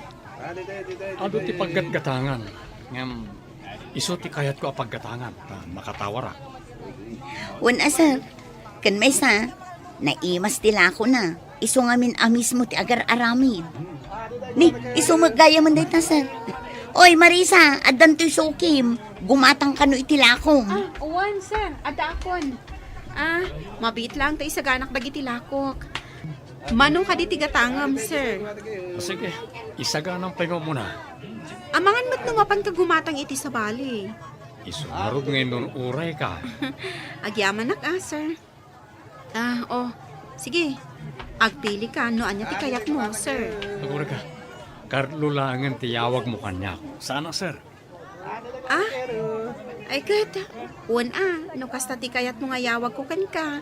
Ado ti paggatgatangan. Ngam, iso ti kayat ko a paggatangan. Makatawara. Wan sir. Kan may sa, naimas tila ako na. Iso nga min amis mo ti agar aramid. Ni, iso magaya man day ta, sir. Oy, Marisa, adan to'y sukim. Gumatang ka no itilakong. Uwan, sir. Ada akon. Mabit lang tayo sa ganak dagiti lakok. Manong ka di tigatangam, sir. Sige, isaganang pahingo mo na. Amangan mat numapan ka gumatang iti sa bali. Isunarog ngayon nun uray ka. Agyaman sir. Sige. Agpili ka, no anya ti kayak mo, sir. Agura ka. Karlo langan tiyawag mo kanya. Sana, sir. Ay kat. Uwan no kasta ti kayat mo nga yawag ko kan ka.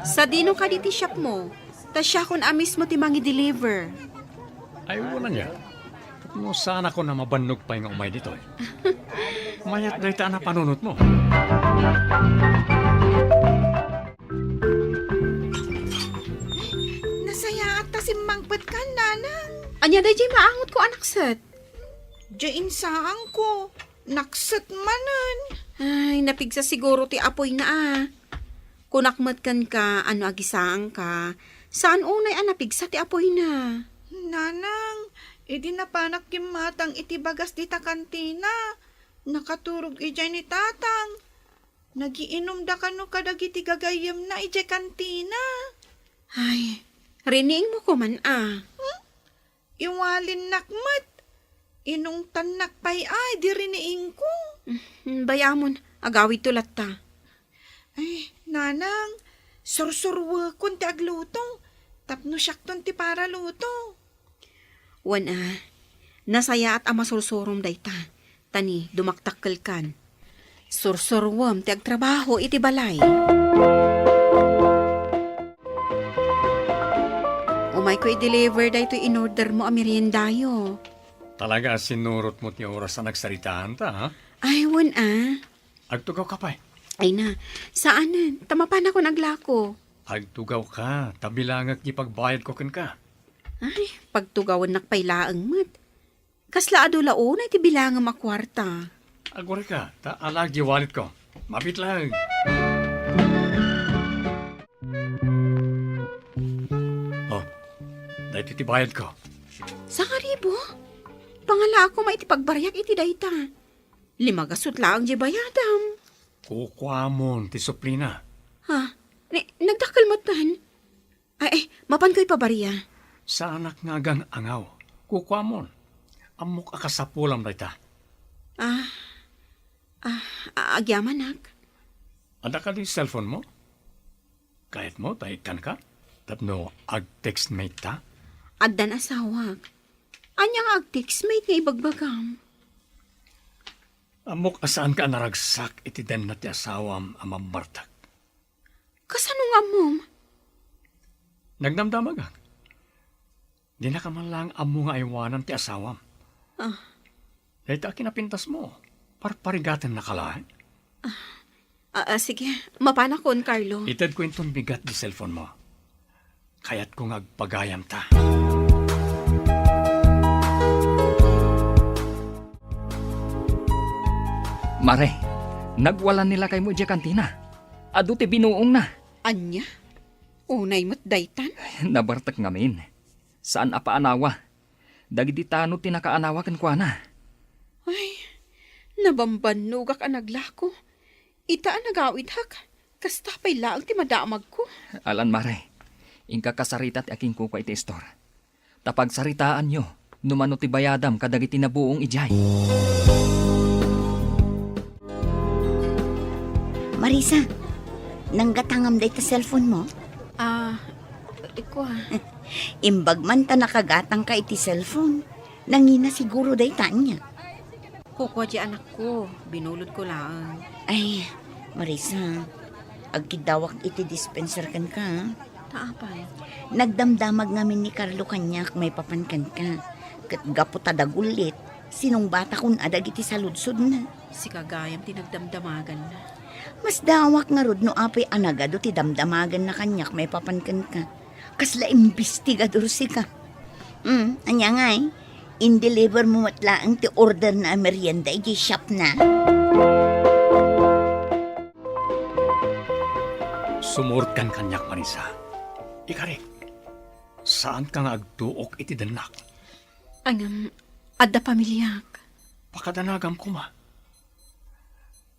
Sa dino ka di ti shop mo. Ta siya kun amis mo ti mangi deliver. Ay, wala niya. No, sana ko na mabannog pa yung umay dito. Mayat na ita na panunot mo. Nasaya at tasimmangpat ka, nanang. Anya day jay maangot ko anak set. Diyan saang ko. Naksat manan. Ay, napigsa siguro ti apoy na Kunakmat kan ka, ano agisaang ka. Saan unay napigsa ti apoy na? Nanang, edi napanak kimatang iti bagas di ta kantina. Nakaturog ijay ni tatang. Nagiinom da kano kadagiti gagayam na ijay kantina. Ay, rining mo ko man Iwalin nakmat. Inong tanak pay ay, di riniing ko. Bayamon, agawid tulat ta. Ay, nanang, sursurwa kun ti agluto. Tapno siyak ton ti para luto. Wan Nasaya at amasursurom dayta. Tani, dumaktakkel kan. Sursurwam, ti agtrabaho iti balay. Umay ko i-deliver dahito in-order mo a meriendayo. Talaga sinurot mo ti oras na nagsaritaan ta, ha? Ay, wan Agtugaw ka pa. Ay na, saanan? Tamapan ako naglako. Agtugaw ka. Tabilangag di pagbayad ko kan ka. Ay, pagtugawan nakpailaang mat. Kasla adulaon ay tibilangang makwarta. Agwari ka. Alag di wallet ko. Mabit lang. Oh, dahil iti bayad ko. Sa karibo? Pangala ako maitipagbaryak iti dayta. 5 gasot lang di bayadam. Kukwamon, ti suplina. Ha? Nagdakal mo tan? Ay, mapan ko'y pabariya. Sa anak nga gang angaw. Kukwamon. Amok akasapulam na ita. Agyaman nak. Ada ka di cellphone mo? Kahit mo, tahikan ka? Tapno, ag-text mate ta? Addan asawag. Anyang ag-textmate nga ibagbagam. Amok asaan ka naragsak iti den na ti asawam amang Martak. Kasano nga mom? Nagdamdamag ang. Di na ka man lang amo nga iwanan ti asawam. Dahil ta kinapintas mo. Parparigatan na kalahin. Sige, mapanakon, Carlo. Itad ko itong bigat di cellphone mo. Kaya't kung agpagayam ta. Mare, nagwalan nila kay mo di kantina. Adu ti binuong na. Anya? Unay mo't daytan? Nabartak ngamin. Saan apaanawa? Dagiti tano tinakaanawa kan kwa na. Ay, nabambanugak ang naglako. Ita ang nagawid hak. Kasta pa'y laang ti madamag ko. Alan mare, ingka kasarita ti aking kuko iti store. Tapag saritaan nyo, numano ti bayadam kadagiti nabuong ijay. Marisa, nanggatangam day ta cellphone mo? Iko Imbag man ta nakagatang ka iti cellphone. Nangina siguro day ta niya. Kuko di anak ko. Binulod ko lang. Ay, Marisa, agkidawak iti dispenser kan ka. Taapay. Nagdamdamag ngamin ni Carlo kanyak may papankan ka. Kat gapo tadagulit, sinong bata kun adag iti saludsod na. Si kagayam tinagdamdamagan na. Mas dawak nga rod no apay anagado ti damdamagan na kanyak may papankan ka. Kasla imbestigador si ka. Anya nga in-deliver mo matlaang ti order na merienda iti shop na. Sumurot kan kanyak, Marisa. Ikarik, saan ka nga agtuok iti danak? Adda pamilyak. Pakadanagam ko ma.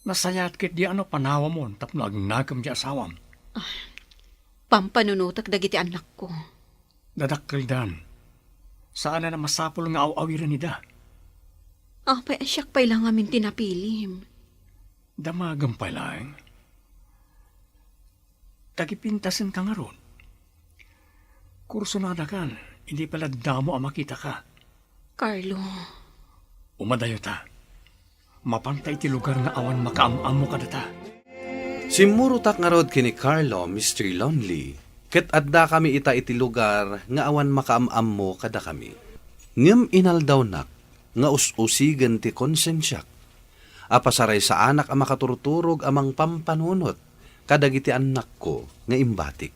Nasayat kit di ano panawa mo, tapno agnagam di asawam. Pampanunutak dagiti anak ko. Dadakkel dan. Saan na masapol nga aw-awiran nida? Apay asyak pa'y lang amin tinapilim. Damagam pa lang. Tagipintasin ka nga ron. Kurso na kan, hindi pala damo ang makita ka. Carlo. Umadayo ta. Mapantay ti lugar nga awan makaam-amo ka data. Simurutak nga rod kini Carlo, Mr. Lonely. Ket adda kami ita iti lugar nga awan makaam-am mo kada kami. Ngem inaldaw nak nga us-usigen ti konsensyak. Apasaray sa anak ang makaturturog amang pampanunot kadagiti anak ko nga imbatik.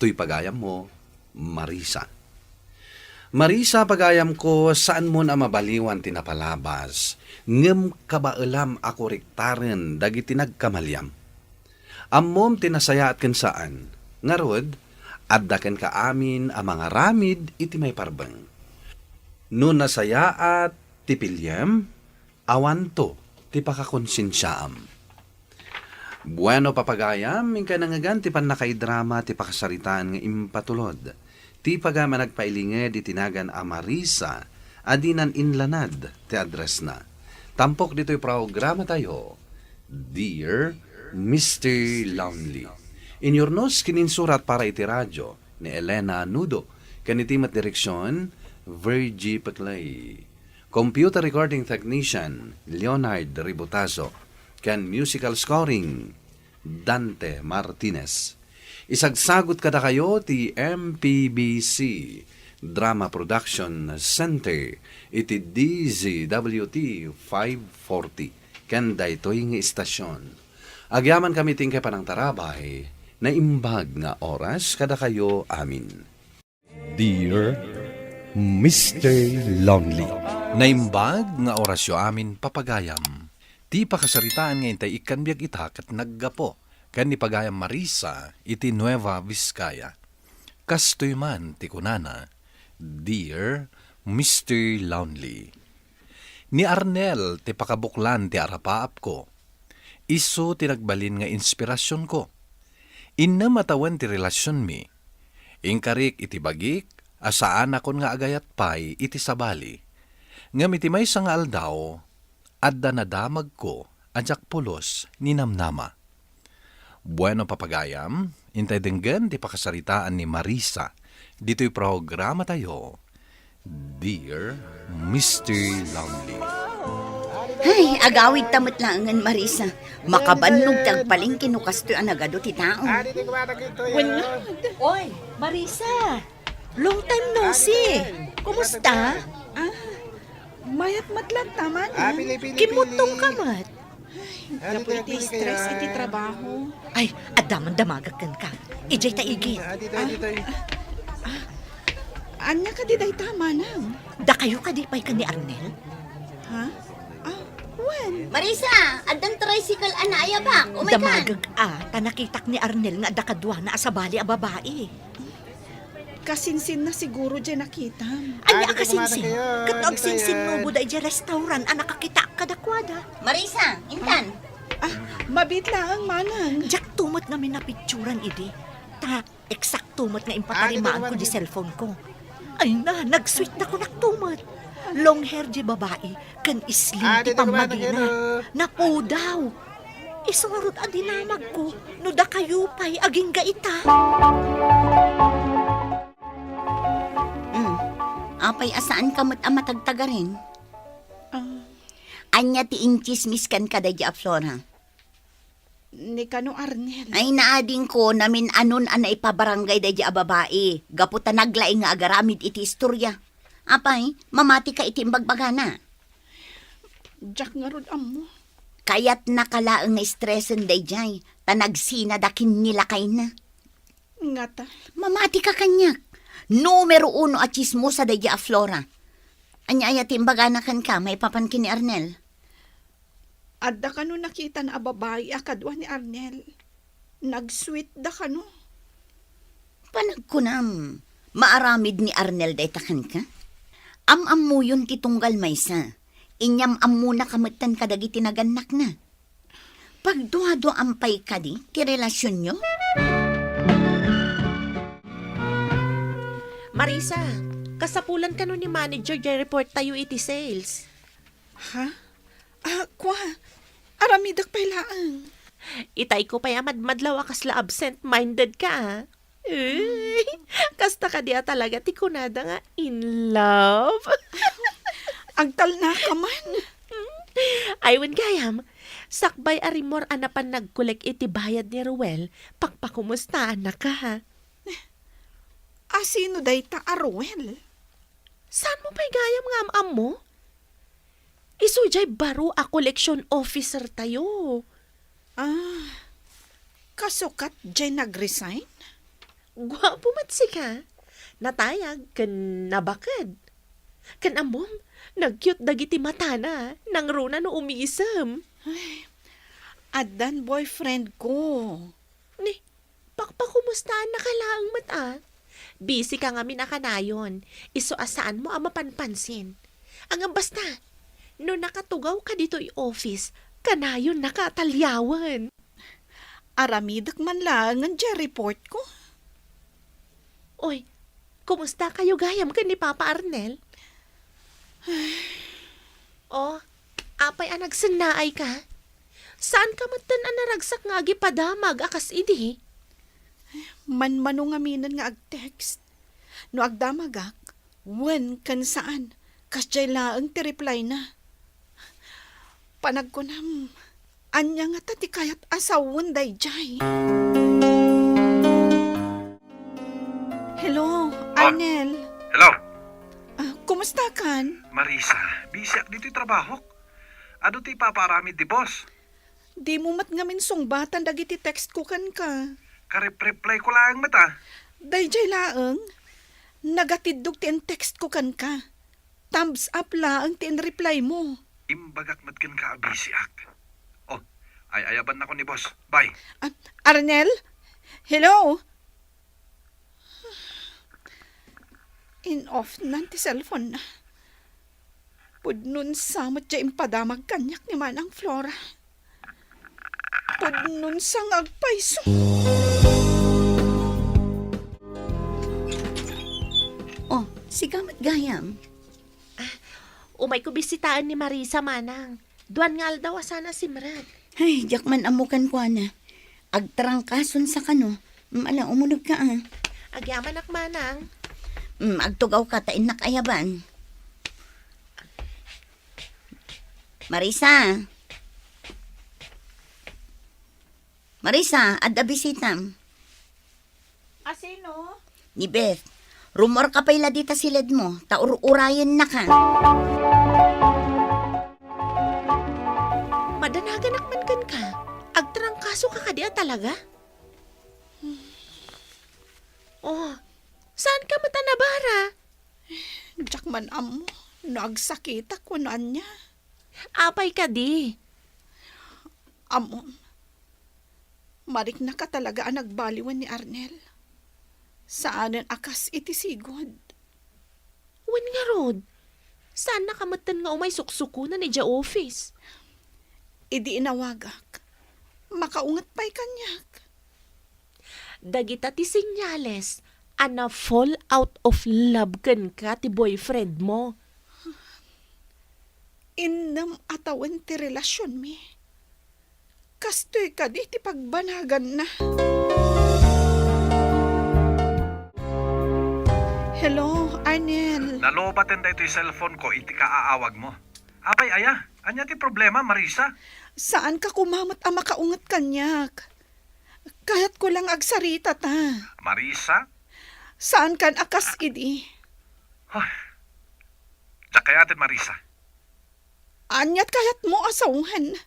Tuy pagayam mo, Marisa. Marisa, pagayam ko, saan mo na mabaliwan tinapalabas, ngem kabailam ako riktaren dagiti nagkamalyam. Ammom tinasayaat ken saan, ngarod, adda ken ka amin a mga ramid iti may parbeng. No nasayaat ti pilyem, awanto ti pakakonsensyaam. Bueno papagayam, ingka nangagan ti panakaidrama ti pakasaritaan nga impatulod. Ti pagama nagpailinged itinagan a Marisa, adinan inlanad ti address na. Tampok dito'y programa tayo, Dear Mr. Lonely. Inyornos kininsurat para iti radyo ni Elena Nudo. Kanitimat direksyon, Virgie Paclay. Computer Recording Technician, Leonard Ributazo. Ken musical scoring, Dante Martinez. Isagsagot kada kayo ti MPBC Drama Production Center iti DZWT 540 ken daytoy nga istasyon. Agyaman kami tingkay panang tarabay na imbag nga oras kada kayo amin. Dear Mr. Lonely, Naimbag nga orasyo amin papagayam. Ti pakasaritaan nga intay ikanbiag ita kat naggapo ken ni pagayam Marisa iti Nueva Vizcaya. Kastoy man ti kunana, Dear Mr. Lonely. Ni Arnel ti pakabuklan ti arapaap ko. Iso ti nagbalin nga inspirasyon ko. Inna matawan ti relasyon mi. Ingkarik iti bagik, asaan akon nga agayat pay iti sabali. Nga mitimay sa nga aldaw, adda nadamag ko, adyak pulos ni namnama. Bueno papagayam, intay denggan ti pakasaritaan ni Marisa. Dito'y programa tayo, Dear Mr. Lonely. Ay, agawid tamot langan, Marisa. Makabannog tagpaling kinukastoy ang nagado ti tao. Oy, Marisa! Long time no see! Kumusta? Mayat matlat naman, ha? Kimutong ka mat. Napo iti stress iti trabaho. Ay, adaman damagakan ka. Ijay taigit. Anya ka di day tama nang? Da kayo kadipay ka ni Arnel? Ha? When? Marisa, adang tricycle anaya ba? Damagag tanakitak ni Arnel nga da kadwa na asabali a babae. Kasinsin na siguro dyan nakita. Anya kasinsin? Katog sinsin mo buday dyan restaurant nakakita ka dakwada. Marisa, intan. Mabit lang ang manang. Jak tumot namin na picturan idi. Ta, exact tumot nga impatarimaan ko di cellphone ko. Ay na, nag-sweet na ko naktumot. Long hair di babae, kan islim ti pamagina. Napo daw. Isurot ang dinamag ko, no da kayo pa'y aging gaita. Apay asaan ka matagtaga rin? Anya ti inchismiskan ka da di Flora. Ni kano Arnel. Ay naading ko namin anon ana ipabarangay da di babae. Gaputa naglaing nga agaramid iti istorya. Apay, mamati ka iti imbagbagana. Jak nga rod amo. Kaya't nakalaang nga stressen day jay. Tanagsina dakin nila kay na. Ngata. Mamati ka kanyak. Numero 1 at chismosa day di Flora. Anya ayat imbagana kan ka, may papankin ni Arnel. Adda ka no nakita na babae akadwa ni Arnel. Nag-sweet da ka no. Panagkunam, maaramid ni Arnel day takan ka? Am-am mo yun titunggal maysa. Inyam am muna kamutan ka dagi tinaganak na. Pagduado ampay ka di, ti relasyon nyo? Marisa, kasapulan ka no ni manager dyan report tayo iti sales. Ha? Kwa? Aramidak pailaang. Itay ko pa'y madlaw akasla absent-minded ka, ha? Kasta ka diya talaga ti kunada nga in love. Agtal na ka man. Aywan gayam, sakbay arimor anapan nagkulek iti bayad ni Ruel, pakpakumustaan na ka, ha? Sino day ta Arwel? Saan mo pa'y gayam nga am mo? Isujay baro a collection officer tayo. Kasukat dyan nag-resign? Gwapo matsi ka. Natayag, kan nabakad. Kan amom, nag-cute dagiti mata na, nang runa no umiisam. Adan boyfriend ko. Ni, pakpakumustaan na kalaang mata. Busy ka nga minakanayon. Iso asaan mo ang mapanpansin. Ang basta, no nakatugaw ka dito office, kanayon nakatalyawan. Aramidak man lang ang report ko. Oy, kumusta kayo gayam ka ni Papa Arnel? Oh, apay anag sinaay ka? Saan ka matan anaragsak nga gipadamag akas idi? Manmanong aminan nga ag-text. No agdamagak, wen kan saan, Kas jay laang ti reply na. Panag ko nam, anya nga tati kayat asawon day jay. Hello, Arnel. Hello? Kumusta kan? Marisa, busy ak dito trabaho. Ano ti paparami di boss? Di mo mat ngamin songbatan dagiti text ko kan ka. Karep-reply ko lang mata. Day jay laang, nagatidog ti text ko kan ka. Thumbs up laang ti reply mo. Imbagak matkan ka busy ak. Oh, ay ayaban na ko ni boss. Bye. Arnel? Hello? In-off na ti cellphone na. Pudnun samot dya impadamag kanyak ni Manang Flora. Pudnun sang agpaiso. Oh, si Gamat Gayam. Umay ko bisitaan ni Marisa, Manang. Duan nga daw sana si Mrad. Ay, jakman amukan ko na. Agtrangkason sa kano. Ala, umunog ka Agyaman ak, Manang. Agtugaw ka, tain nakayaban. Marisa? Marisa, adda bisitam. Asino? Ni Beth, rumor ka pa'y ladita silid mo. Taur-urayan na ka. Madanagan akman kan ka. Agtrangkaso ka kadiya talaga? Oh, saan ka matanabara? Jakman amo, nagsakit ako na niya. Apay ka di. Amo, marik na ka talaga ang nagbaliwan ni Arnel. Saanan akas iti sigod. Wen nga rod, saan nakamatan nga umay suksukunan ni ja office? Idi inawagak, makaungat pa'y kanyak. Dagita ti sinyales, ana fall out of love kan ka ti boyfriend mo. Innam atawan ti relasyon mi. Kastoy ka di ti pagbanagan na. Hello, Arnel. Nalobaten da ito yung cellphone ko, iti kaaawag mo. Apay aya, anya ti problema, Marisa? Saan ka kumamat ang makaungat kanyak? Kahit ko lang agsarita ta. Marisa? Saan kan akas idi? Ay, tsakayatin Marisa. Anyat kahit mo asawhan.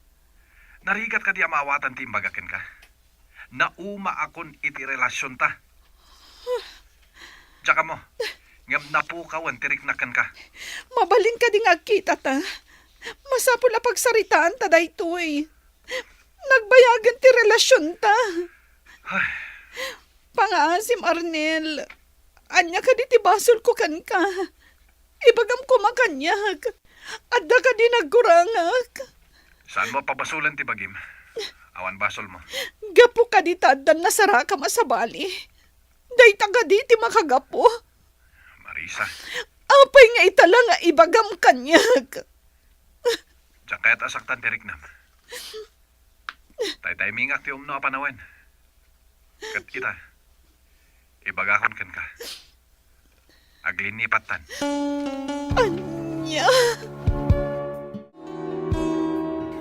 Narigat ka di amawatan ti imbagakin ka. Nauma akon iti relasyon ta. Tsaka mo, ngam napukawan tiriknakan ka. Mabalin ka ding agkita ta. Masapul na pagsaritaan ta daytoy. Nagbayagan ti relasyon ta. Ay, Pangaasim, Arnel. Anya ka di ti basol ko kan ka. Ibagam ko makanyak. Adda ka di nagkurangak. saan mo pabasulan ti bagim? Awan basol mo. Gapo ka di tadan na sara ka masabali. Dayta ka di ti makagapo. Marisa, Apay nga itala nga ibagam kanyak. diyan kaya't asaktan tiriknam. Tay-tay mingak ti umno apanawen. Kat kita, ibagakon kan ka. Aglinipatan. Anya.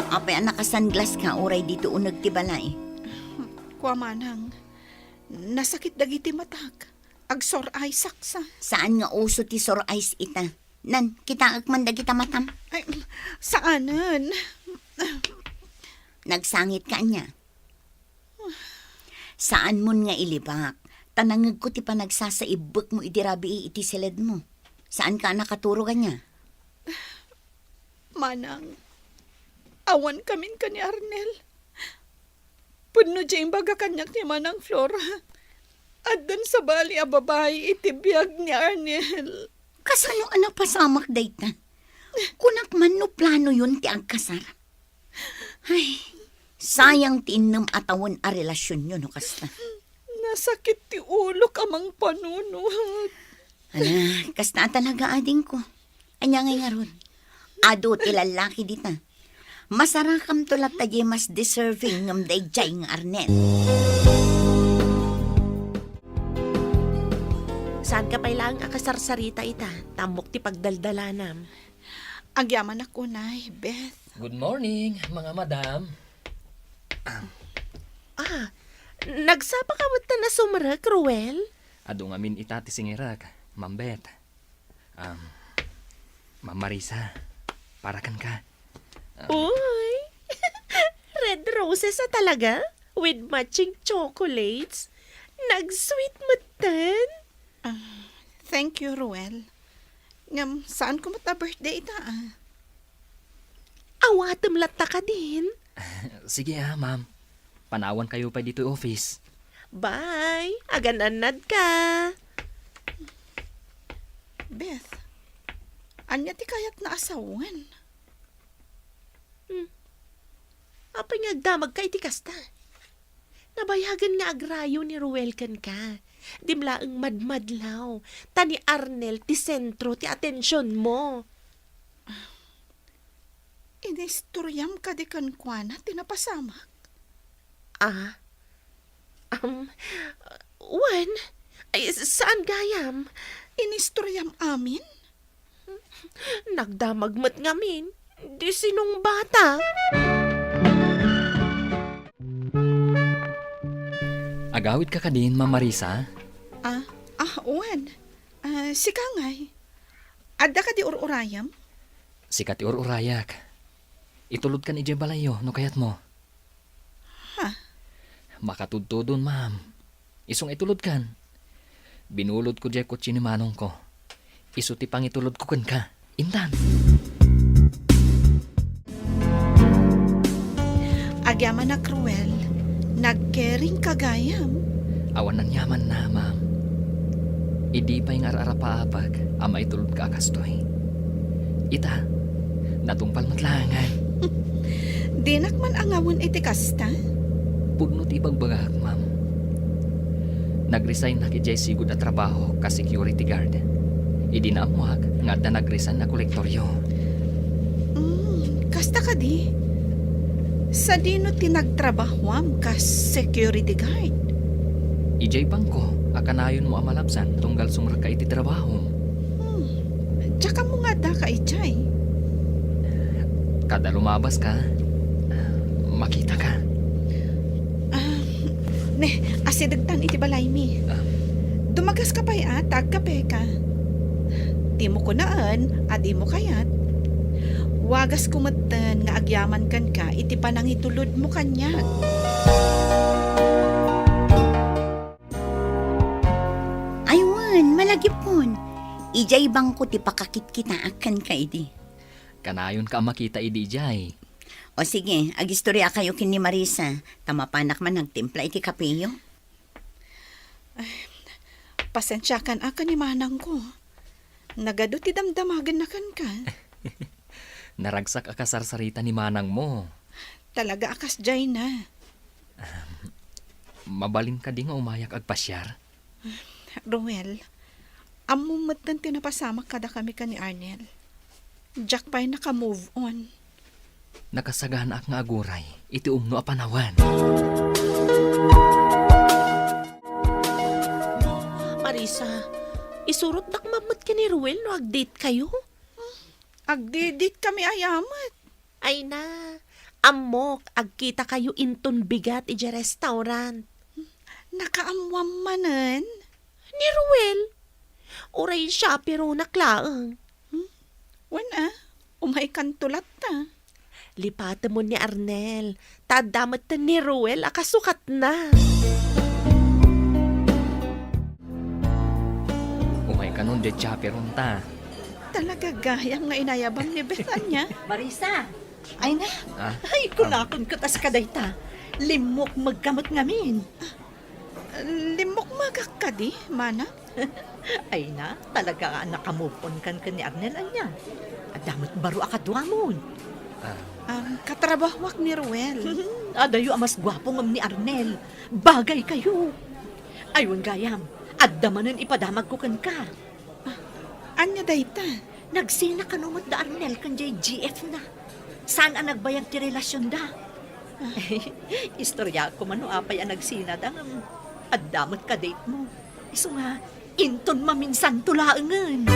Apay nakasunglass ka, uray dito unag ti balay. Kuamanang, nasakit dagiti matak. Agsor ay saksa. Saan nga uso ti sore eyes ita? Nan, kita agman dagita matam. Ay, saanan? Nagsangit ka niya. Saan mo nga ilibak? Tanangag ko ti panagsasaibak mo idirabi iti silid mo. Saan ka nakaturo ka niya? Manang, awan kamin ka ni Arnel. Puno dyan baga kanyak ni Manang Flora. At dan sa bali a babae itibiyag ni Arnel. Kasano anak pasamak dayta? Kunak man no plano yun ti agkasar. Ay, sayang ti innam atawan a relasyon yun no kasta. Nasakit ti ulo kamang panunod. Ala, kasta talaga ading ko. Anya ngay nga ron. Ado ti lalaki dita. Masarakam tulat tayo mas deserving ng dayjay ng Arnel. Saan ka pa ilang akasarsarita ita? Tamok ti pagdaldalanam. Agyaman ako, Nay, Beth. Good morning, mga madam. Nagsapa ka mo na sumara, Cruel? Ado nga min itati singirak, Ma'am Beth. Ma'am Marisa, para kan ka. Uy! Red roses na talaga? With matching chocolates? Nag-sweet matan? Thank you, Ruel. Ngam, saan ko mata birthday ita? Awatam lata ka din. Sige ma'am. Panawan kayo pa dito office. Bye! Agananad ka! Beth, anya ti kayat na asawan? Apay ngagdamag ka iti kasta. Nabayagan nga agrayo ni Ruel kan ka. Dimlaang madmadlaw. Tani Arnel ti sentro ti atensyon mo. Inistoryam ka di kankwana, tinapasamak. Wan? Ay, saan gayam? Inistoryam amin? Nagdamagmat ngamin. Di sinong bata. Agawid ka din, Ma'am Marisa. Uwan. Si Kangay. Adda ka di ururayam? Sikat urayak. Itulod kan ije balayo, no kayat mo. Makatudtudon, ma'am. Isong itulod kan. Binulod ko diya kutsi ni manong ko. Isuti pang itulod ko kan ka. Intan. Agyaman na Cruel. Nagkering kagayam. Awan ng yaman na, ma'am. Idi pa yung arara paapag, ama itulod ka akastoy. Ita, natungpal matlangan. Dinak man angawon iti kasta? Pudnot ibagbagak, ma'am. Nag-resign na ki Jesse good na trabaho ka security guard. Idi na amuhag, nga na nag-resign na kolektoryo. Kasta ka di? Sa dino tinagtrabahwam ka security guard? Ijay bangko, akanayon mo amalabsan tunggal sumra ka iti trabaho. Tsaka mo nga da ka ijay. Kada lumabas ka, makita ka. Asidagtan iti balay mi. Dumagas ka pa'y atag kape ka. Di mo kunaan, adi mo kayat. Wagas kumatan nga agyaman kan ka, iti panang itulod mo kanya. Aywan, malagipon. Ijay bang ko ti pakakit kita akan ka idi. Kanayon ka makita idi jay. O sige, agistorya kayo kin ni Marisa. Tamapanak man nagtimpla iti kapeyo. Pasensya kan akan ni manang ko. Nagado ti damdamagan na kan ka. Naragsak akasarsarita ni manang mo. Talaga akas jay na. Mabalin ka di nga umayak agpasyar. Roel, amumatan tinapasamak kada kami ka ni Arnel. Jack pa'y naka-move on. Nakasagahan ak nga aguray, iti umno a panawan. Marisa, isurot nakmamot ka ni Ruel no ag-date kayo? Agdidit kami ayamat. Ay na, amok, agkita kayo inton bigat iti restaurant. Nakaamwam manan. Ni Ruel, uray siya pero naklaang. Wana, umay kantulat ta. Lipata mo ni Arnel, tadamat ta ni Ruel, akasukat na. Umay ka nun de chaperon ta. Talaga gayam nga inayabang ni Bethanya. Marisa, ay na. Ay, kunakon ko tas kadayta. Limok magkamot ngamin. Limok magakadi, mana? Ay na, talaga nga nakamove on kan ni Arnel anya. Adamot baro akadwa mo. Katrabahwak ni Ruel. Adayo amas gwapo ngam ni Arnel. Bagay kayo. Ayun gayam, addamanan ipadamag ko kan ka. Anya dayta? Nagsina kanumot da Arnel kan jay GF na. Saan ang nagbayag ti relasyon da? Istorya ko man no apay ang nagsina da ngam addamot ka date mo. Iso nga, inton maminsan tulaangan.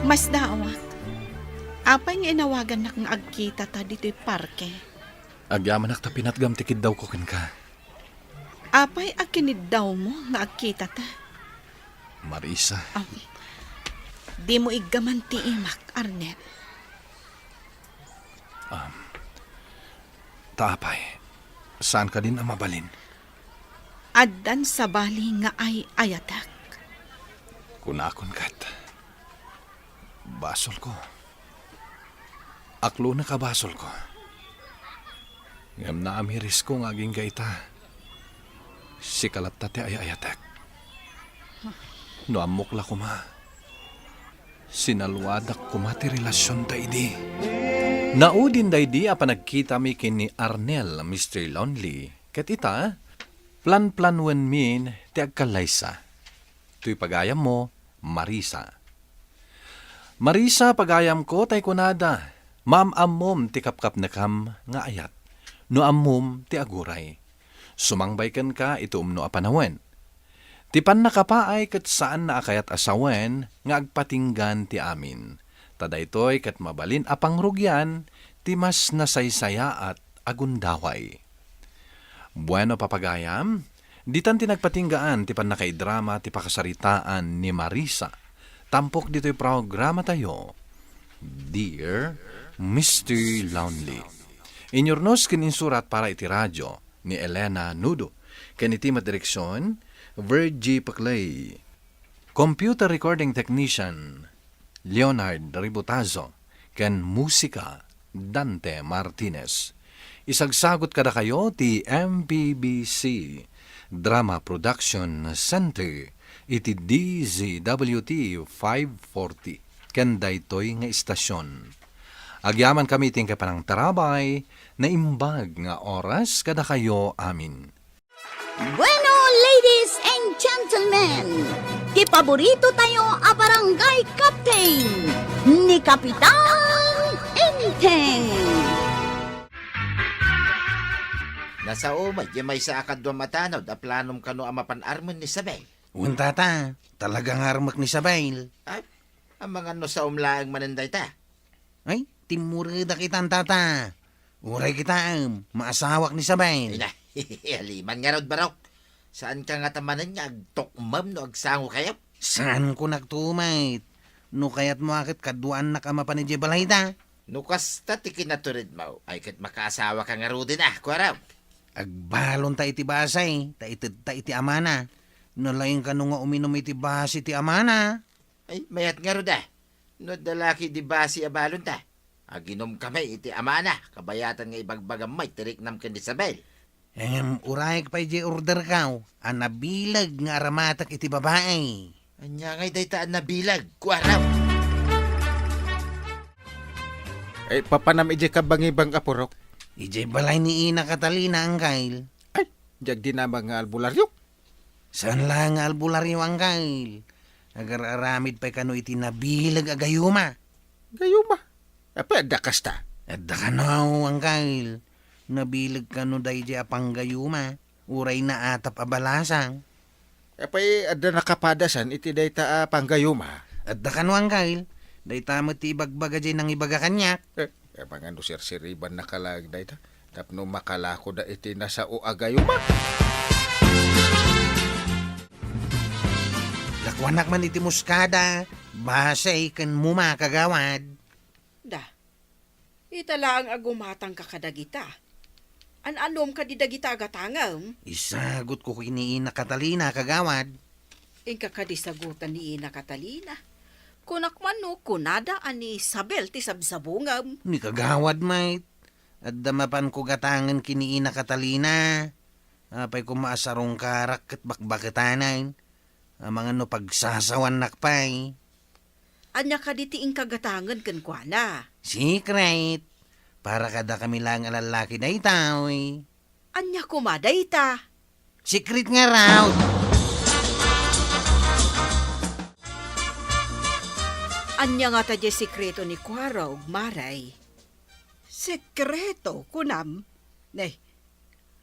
Mas daawak. Apay nga inawagan na kang agkita ta dito'y parke. Agyaman ak ta pinatgam tikid daw ko ken ka. Apay akinid daw mo nga agkita ta. Marisa, Di mo igaman ti imak, Arnel. taapay. Saan ka din ang mabalin? Addan sa bali nga ay ayatak. Kunakon kat. Basol ko. Aklo na kabasol ko. Ngam na amiris ko ng aging gaita. Si kalat tate ay ayatek. No amokla ko ma. Sinalwadak ko mati relasyon da idi. Naudin da idi apa nagkita mi kini Arnel, Mr. Lonely. Kat ita, plan-plan wen min ti agkalaysa. Tuy pagayam mo, Marisa. Marisa, pagayam ko tay kunada. Ma'am-ammom ti kapkap na kam nga ayat. No ammom ti aguray. Sumangbaykan ka ito umno apanawen. Ti pan nakapaay kat saan na akayat asawen nga agpatinggan ti amin. Tadaytoy kat mabalin apang rugyan ti mas nasaysaya at agundaway. Bueno papagayam, ditan ti nagpatinggaan ti pan nakaidrama ti pakasaritaan ni Marisa. Tampok dito'y programa tayo. Dear Mr. Lonely. Inyornos kininsurat para iti radyo ni Elena Nudo. Kanitimat direksyon, Virgie Paclay. Computer recording technician, Leonard Ributazo. Ken musika, Dante Martinez. Isagsagot kada kayo ti MPBC Drama Production Center iti DZWT 540. Ken daytoy nga istasyon. Agyaman kami ting kapanang tarabay na imbag nga oras kada kayo amin. Bueno, ladies and gentlemen, ti paborito tayo a barangay captain ni Kapitan Enteng. Nasa umay, yung may sa akad doon matanod, a planom kano ang mapanarmon ni Sabay. Untata, talagang harmak ni Sabail. Ay, ang mga no sa umlaang mananday ta. Ay, timurida kitang tata. Uray kita maasawak ni Sabail. Ay na, haliman nga raw barok. Saan ka nga tamanan nga agtokmam no agsango kayo? Saan ko nagtumait? No kaya't mo akit kaduan na kama pa ni Jebalay ta? Nukas ta tikinaturid mo, ay kat makaasawa ka nga rudin kwaraw. Agbalon ta iti basay, ta iti amana. Nalaing ka nung nga uminom iti basi iti amana. Ay, mayat nga ruda. No dalaki di basi abalon ta. Aginom kami iti amana, kabayatan nga ibagbagam may tiriknam kan di Sabel. Uray pa iti order ka, anabilag nga aramatak iti babae. Anya ngay daytaan na bilag, kwaraw. Ay, papanam ije ka bangibang apurok? Ije balay ni Ina Catalina ang kail. Ay, jag di na mga albularyo. Saan lang nga albularyo ang kail? Agar-aramid pa kano iti nabilag agayuma. Gayuma. Apa, dakas ta? Adda ka no ang kail. Nabilag kano dahi di apang gayuma. Uray na atap abalasang. Apa, ada nakapadasan iti dayta panggayuma. Adda ka no ang kail. Dayta mo ti ibagbaga di nang ibaga kanyak. Mga no sir-siriban nakalag dayta. Tapno makalako da iti nasa uagayuma. Lakwanak man iti muskada. Basay kan muma kagawad. Da, itala ang agumatang kakadagita. An-anom ka di dagita agatangam? Isagot ko kini Ina Catalina kagawad. Ingka ka di sagutan ni Ina Catalina. Kunak man no, kunada ani Isabel ti sabsabungam. Ni kagawad mait. At damapan ko gatangan kini Ina Catalina. Apay ko maasarong karak at bakbakitanan. Mga no pagsasawan nakpay. Anya ka di tiing kagatangan kan kuana. Secret. Para kada kami lang alalaki na itaw eh. Anya kumaday ta. Secret nga raw. Anya nga ta di sikreto ni Kuara ug Maray. Sekreto kunam. Nay,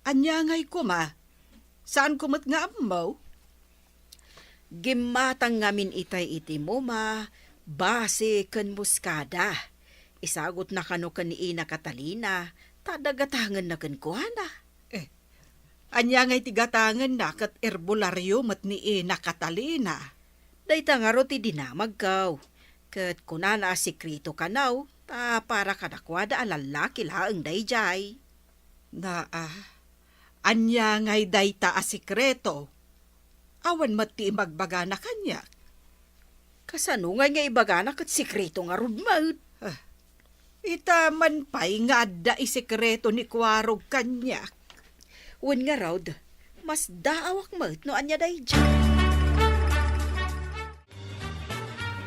anya ngay kuma. Saan kumat nga amaw? Gimatang ngamin itay iti mo ma, base ken muskada. Isagot na kano kan ni Ina Catalina, tadagatangan na kan kuhana. Anya ngay tigatangan na kat erbularyo mat ni Ina Catalina. Dayta nga ro ti dinamag kaw. Kat kunana sikrito kanaw, ta para kadakwada alalaki laang dayjay. Anya ngay dayta a sikreto. Awan mati magbaga na kanya. Kasano nga ibaganak at sikrito nga rudmaut. Ita man pa'y nga da isikreto ni Kwarog kanya. Wen nga raw, mas daawak maut no anya dayjay.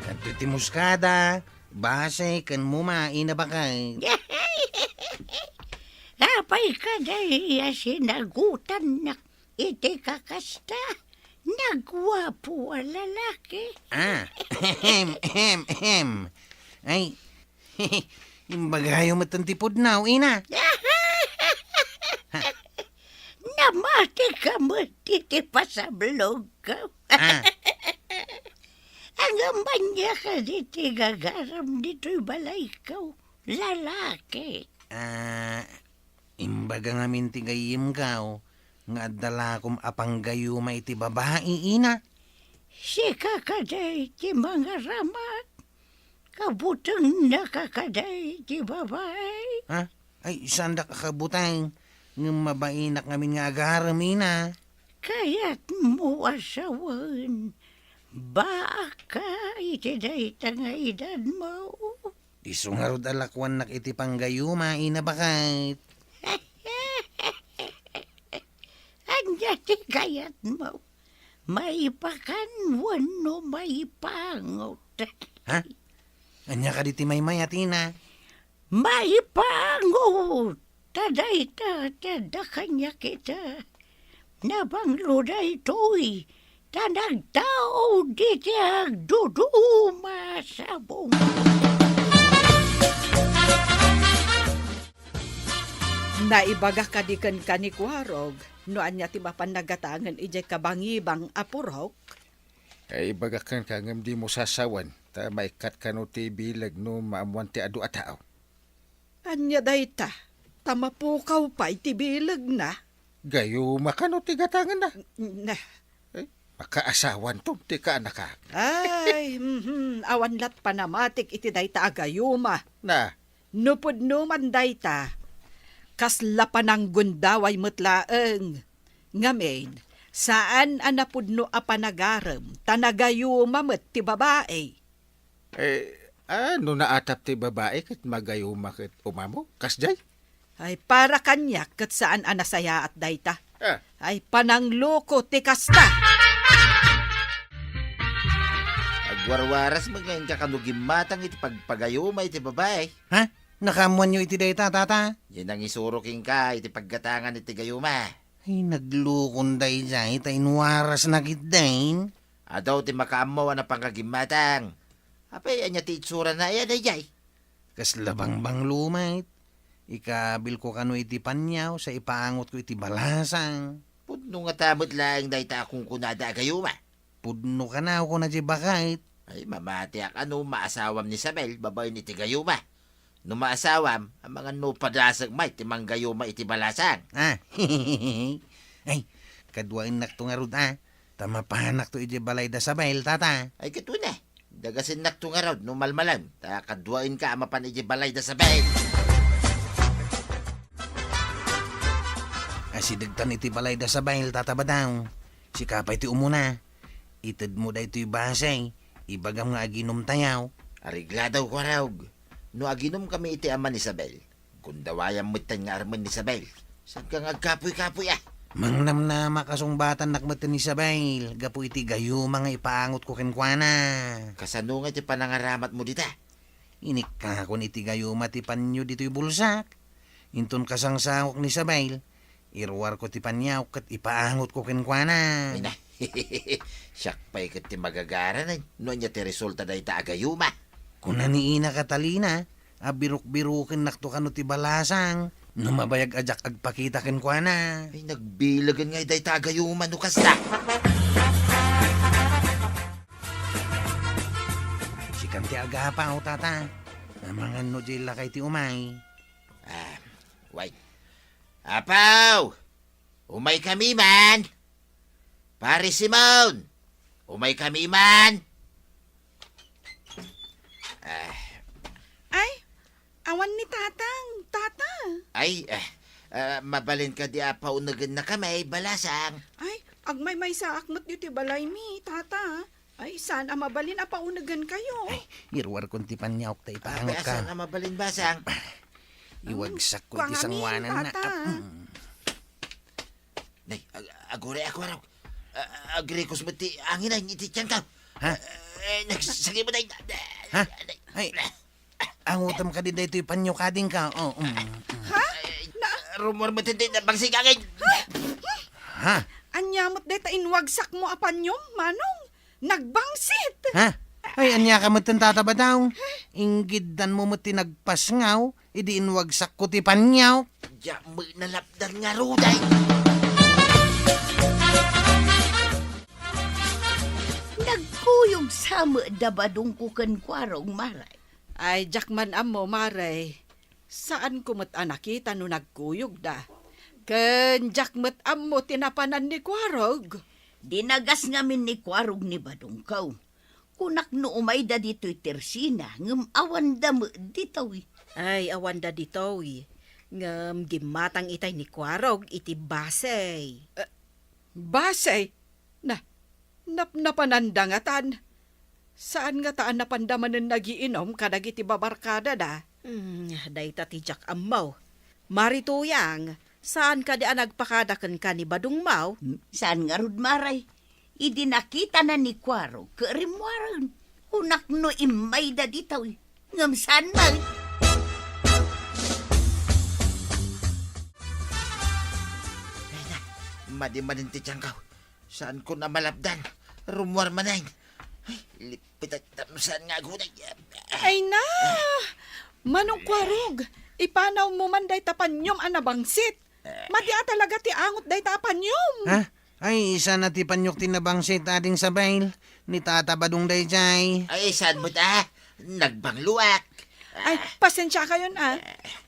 Kanto iti muskada, base kan mumain na bakay. Apay ka dahil sinagutan na iti kakasta. Nagwapo ang lalaki. Ay, imbagayo matantipod na, Ina. Namati ka mo titi pa sa blog ka. Ang amanya ka diti gagaram dito'y balay ka. Lalaki. Imbaga nga mintigayim ka, nga adala kom apanggayuma iti babae, Ina. Sika kaday ti mga ramat. Kabutang nakakaday ti babae. Ay, saan da kakabutang? Ng mabainak ngamin nga agaram, Ina. Kaya't mo asawan. Baka iti dayta nga edad mo. Iso nga rod alakwan nak iti panggayuma, Ina bakit? Anya ti kayat mo. Maipakan wano maipangot. Anya ka diti maymay at Ina? Maipangot. Tadayta, tada kanya kita. Nabanglo da ito'y tanagtao diti agduduma sa bunga. Naibaga kadikan ka ni Kwarog, no anya ti mapanagatangan ijay kabangibang apurok. Ay bagakan ka ngam di mo sasawan, ta maikat ka no ti bilag no maamuan ti adu atao. Anya dayta, tamapukaw pa iti bilag na. Gayo makano ti gatangan na. Makaasawan to, ti ka anak ka. Ay, awan lat panamatik iti dayta agayuma. Na? Nupod numan dayta, kasla pa ng gundaway mutlaeng. Ngamin, saan anapudno a panagaram, tanagayuma met ti babae. Ano naatap ti babae kat magayuma kat umamo? Kasjay? Ay para kanya kat saan anasaya at dayta. Ay panangloko ti kasta. Agwarwaras magayon ka kanugim matang iti pagpagayuma iti babae. Nakamuan nyo iti dayta, tata? Yan ang isuruking ka iti paggatangan iti gayuma. Ay, naglukon day jay, tainwaras na kitdain. Adaw ti makaamaw na pangkagimatang. Apay, anya ti itsura na yan ay jay. Kaslabang bang lumait. Ikabil ko kano iti panyaw, sa ipaangot ko iti balasang. Pudno nga tamot lang dahita akong kunada gayuma. Pudno ka na ako na di bakit. Ay, mamati ano maasawam ni Sabel, babae ni ti gayuma. No maasawam, ang mga no padasag may timang gayuma iti balasang. Ay, kadwain nakto nga rod Tamapahanak to iti balay da Sabel, tata. Ay, kato na. Dagasin nakto nga rod, no malmalan. Kadwain ka amapan iti balay da Sabel. Asidagtan iti balay da Sabel, tata badaw. Si kapay ti umuna. Itad mo da ito'y basay. Ibagam nga aginom tayaw. Arigla daw ko raw. No aginom kami iti ama ni Sabel. Kundawayang mutan nga arman ni Sabel. Saan ka nga kapoy-kapoy Mangnam na makasumbatan nakmatan ni Sabel. Gapo iti gayo mga ipaangot ko kenkwana. Kasano nga iti panangaramat mo dita? Inik ka kun iti gayo mati panyo dito'y bulsak. Inton kasangsangok ni Sabel. Irwar ko ti panyaw kat ipaangot ko kenkwana. Ay na, siyak pa'y kat ti magagaran. No niya ti resulta da ita agayuma. Kuna ni Ina Catalina, abiruk-birukin nakto kano ti balasang. Numabayag ajak agpakita ken kwa na. Ay, nagbilagan nga iday tagayuman no kasta. Si kanti agapaw, tata. Mga no jila kay ti umay. Wait. Apaw! Umay kami man! Pare Simon! Umay kami man! Ay, awan ni tatang, tata. Ay, mabalin ka di apaw nagan na kami, balasang. Ay, agmay may sa akmat dito balay mi, tata. Ay, saan mabalin apaunagan kayo? Irwar kong ti panyawk tay paangot Asan ka. na mabalin basang? Iwagsak ko ti Kuwangamin, sangwanan na. tata. Nay, agore ako raw. Agrikos mo ti angin ay iti tiyan ka. Ha? Nagsagi mo na. Ha? Ay, ang utam ka din dito ipanyo kading ka. Oh, Rumor mo tindi na bangsigangin. Ha? Anyamot deta inwagsak mo apanyom, manong. Nagbangsit. Ha? Ay, anya ka mo tata ba daw? Inggidan mo mo tinagpasngaw, idi inwagsak ko ti panyaw. Diya mo nalapdan nga ruday. Nagkuyog sa dabadong kukan kwarong maray. Ay, jakman amo, maray. Saan kumot anakita no nagkuyog da? Ken jakmat amo tinapanan ni Kwarog. Dinagas ngamin ni kwarog ni Badungkaw. Kunak no umay da dito'y tersina, ngam awan da mo ditaw. Ay, awan da dito, ngam gimatang itay ni Kwarog iti basay. Basay? Napanandangatan. Saan nga taan napandaman ng nagiinom kadag iti babarkada da? Day tatijak amaw. Marituyang, saan ka di nagpakadakan ka ni Badung Mau? Saan nga rud maray? Idi nakita na ni Kwarog, karimwaran. Kunak no imay da ditaw. Ngam saan man? Madimanin ti tiyangkaw. Saan ko na malapdan? Rumor manay. Ay, lipit at saan nga gunay. Ay na! Manong Kwarog, ipanaw mo man day tapanyom anabangsit. Madia talaga ti angot day tapanyom. Ha? Ay, isa na ti panyok tinabangsit ading sabayl. Ni tata badung day jay. Ay, saan mo ta? Nagbangluak. Ay, pasensya kayon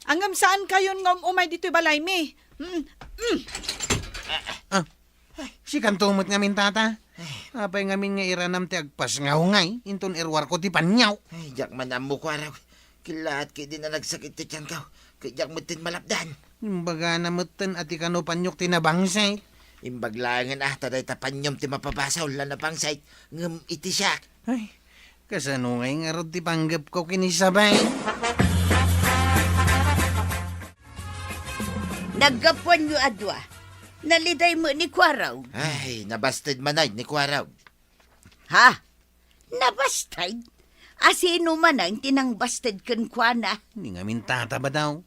Angam saan kayon ngam umay dito'y balay mi? Si kantumot ngamin tata. Apay ngamin nga iranam ti agpasngaw ngay. Inton irwar ko ti panyaw. Ay, jak man mo ko araw. Kilaat kay din na nagsakit ti tiyangkaw. Kay jak mo tin malapdan. Imbaga na mutten at ikano panyok tinabangsay. Imbaglangan taday tapanyom ti mapabasaw la na pangsay. Ngam iti siya. Ay, kasano ngay nga rod ti panggap ko kinisabay. Naggapuan yu adwa. Naliday mo ni Kwaraw. Ay, nabasted manay ni Kwaraw. Ha? Nabastay? Asino man ang tinangbasted kan Kwana? Hindi ngamin tata ba daw?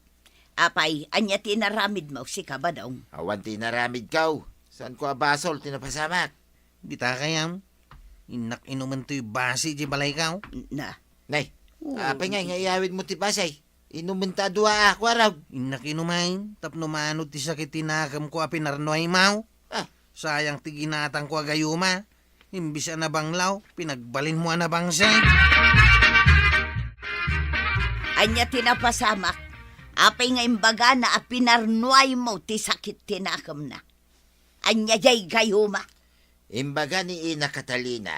Apay, anya tinaramid mo si Kabadaw. Awan tinaramid kaw. Saan ko abasol tinapasamak? Di ta kayam. Inak inuman to'y basi di balay kaw. Na. Nay, apay nga iawid mo ti basay. Inumunta dua Kwaraw. Inak inumain. Tapno manod ti sakit tinakam ko apinarnoy mau. Sayang ti ginatang ko agayuma. Imbis na banglaw, pinagbalin mo na bangsay. Anya tinapasamak. Apay nga imbaga na apinarnuay mo ti sakit tinakam na. Anya jay gayuma. Imbaga ni Ina Catalina,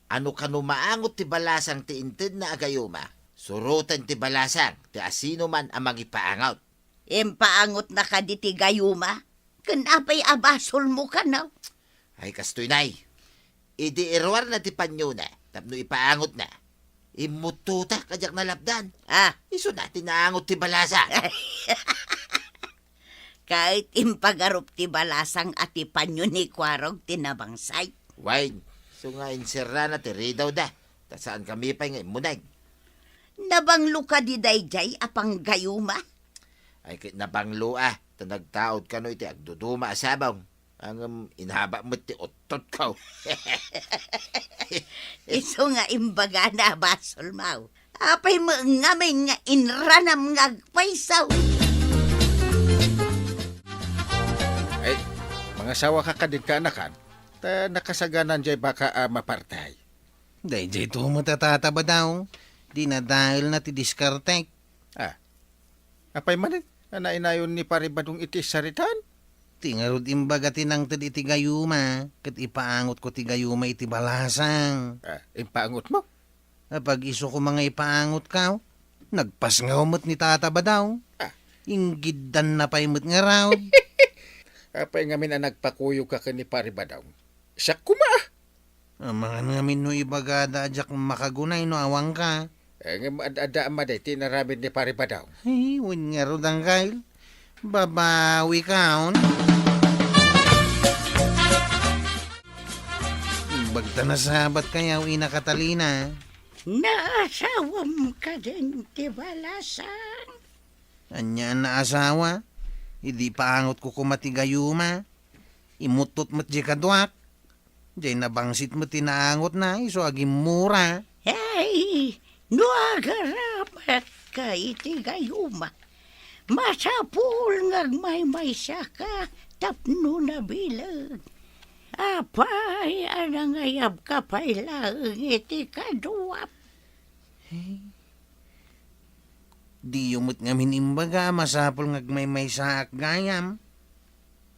ano kanu maangot ti balasang ti inted na agayuma. Surutan ti balasang ti asino man ang magipaangot. Impaangot na ka di ti gayuma. Kanapay abasol mo ka na. Ay kastoy nay. Idi irwar na ti panyo na. Tapno ipaangot na. Imututa kajak na lapdan. Iso na tinaangot ti balasa. Kahit impagarup ti balasang at ti panyo ni Kwarog tinabangsay. Wine. So nga insera na ti ridaw da. Ta saan kami pa nga imunag. Nabanglo ka di dayjay apang gayuma. Ay kit nabanglo ta nagtaod ka no iti agduduma asabaw. Ang inhaba mo ti otot ka. Iso nga imbaga na basol mau. Apay mo nga may nga inranam nga agpaysaw. mangasawa ka kadid ka anakan, ta nakasaganan jay baka mapartay. Day jay tumatataba daw. Di na dahil na ti diskartek. Apay manin, anainayon ni paribadong iti saritan? Tingarod imbaga tinang tad iti gayuma. Kat ipaangot ko ti gayuma iti balasang. Impaangot mo? Pag iso ko mga ipaangot ka, nagpasngaw mo't ni tataba daw. Inggidan na paimot nga raw. Apay ngamin ang nagpakuyo ka ni paribadaw. Siya kuma! Mga ngamin no ibagada ajak makagunay no awang ka. Ada amaday, tinarabid ni paribadaw. Ay, win nga ro dang Kyle. Babawi kaon. Bagta na sabat kayaw ina Catalina. Naasawam ka din, ti balasan. Anya na asawa. Hindi paangot ko kumatigayuma. Imutot mo't di kadwak. Di nabangsit mo tinaangot na iso agim mura. Hey, no agaramat ka iti gayuma. Masapul ngagmay-may ka tapno na bilag. Apay, anangayab ka pa'y lang iti kaduwap. Di yumot nga minimbaga, masapul ngagmay-may sa gayam.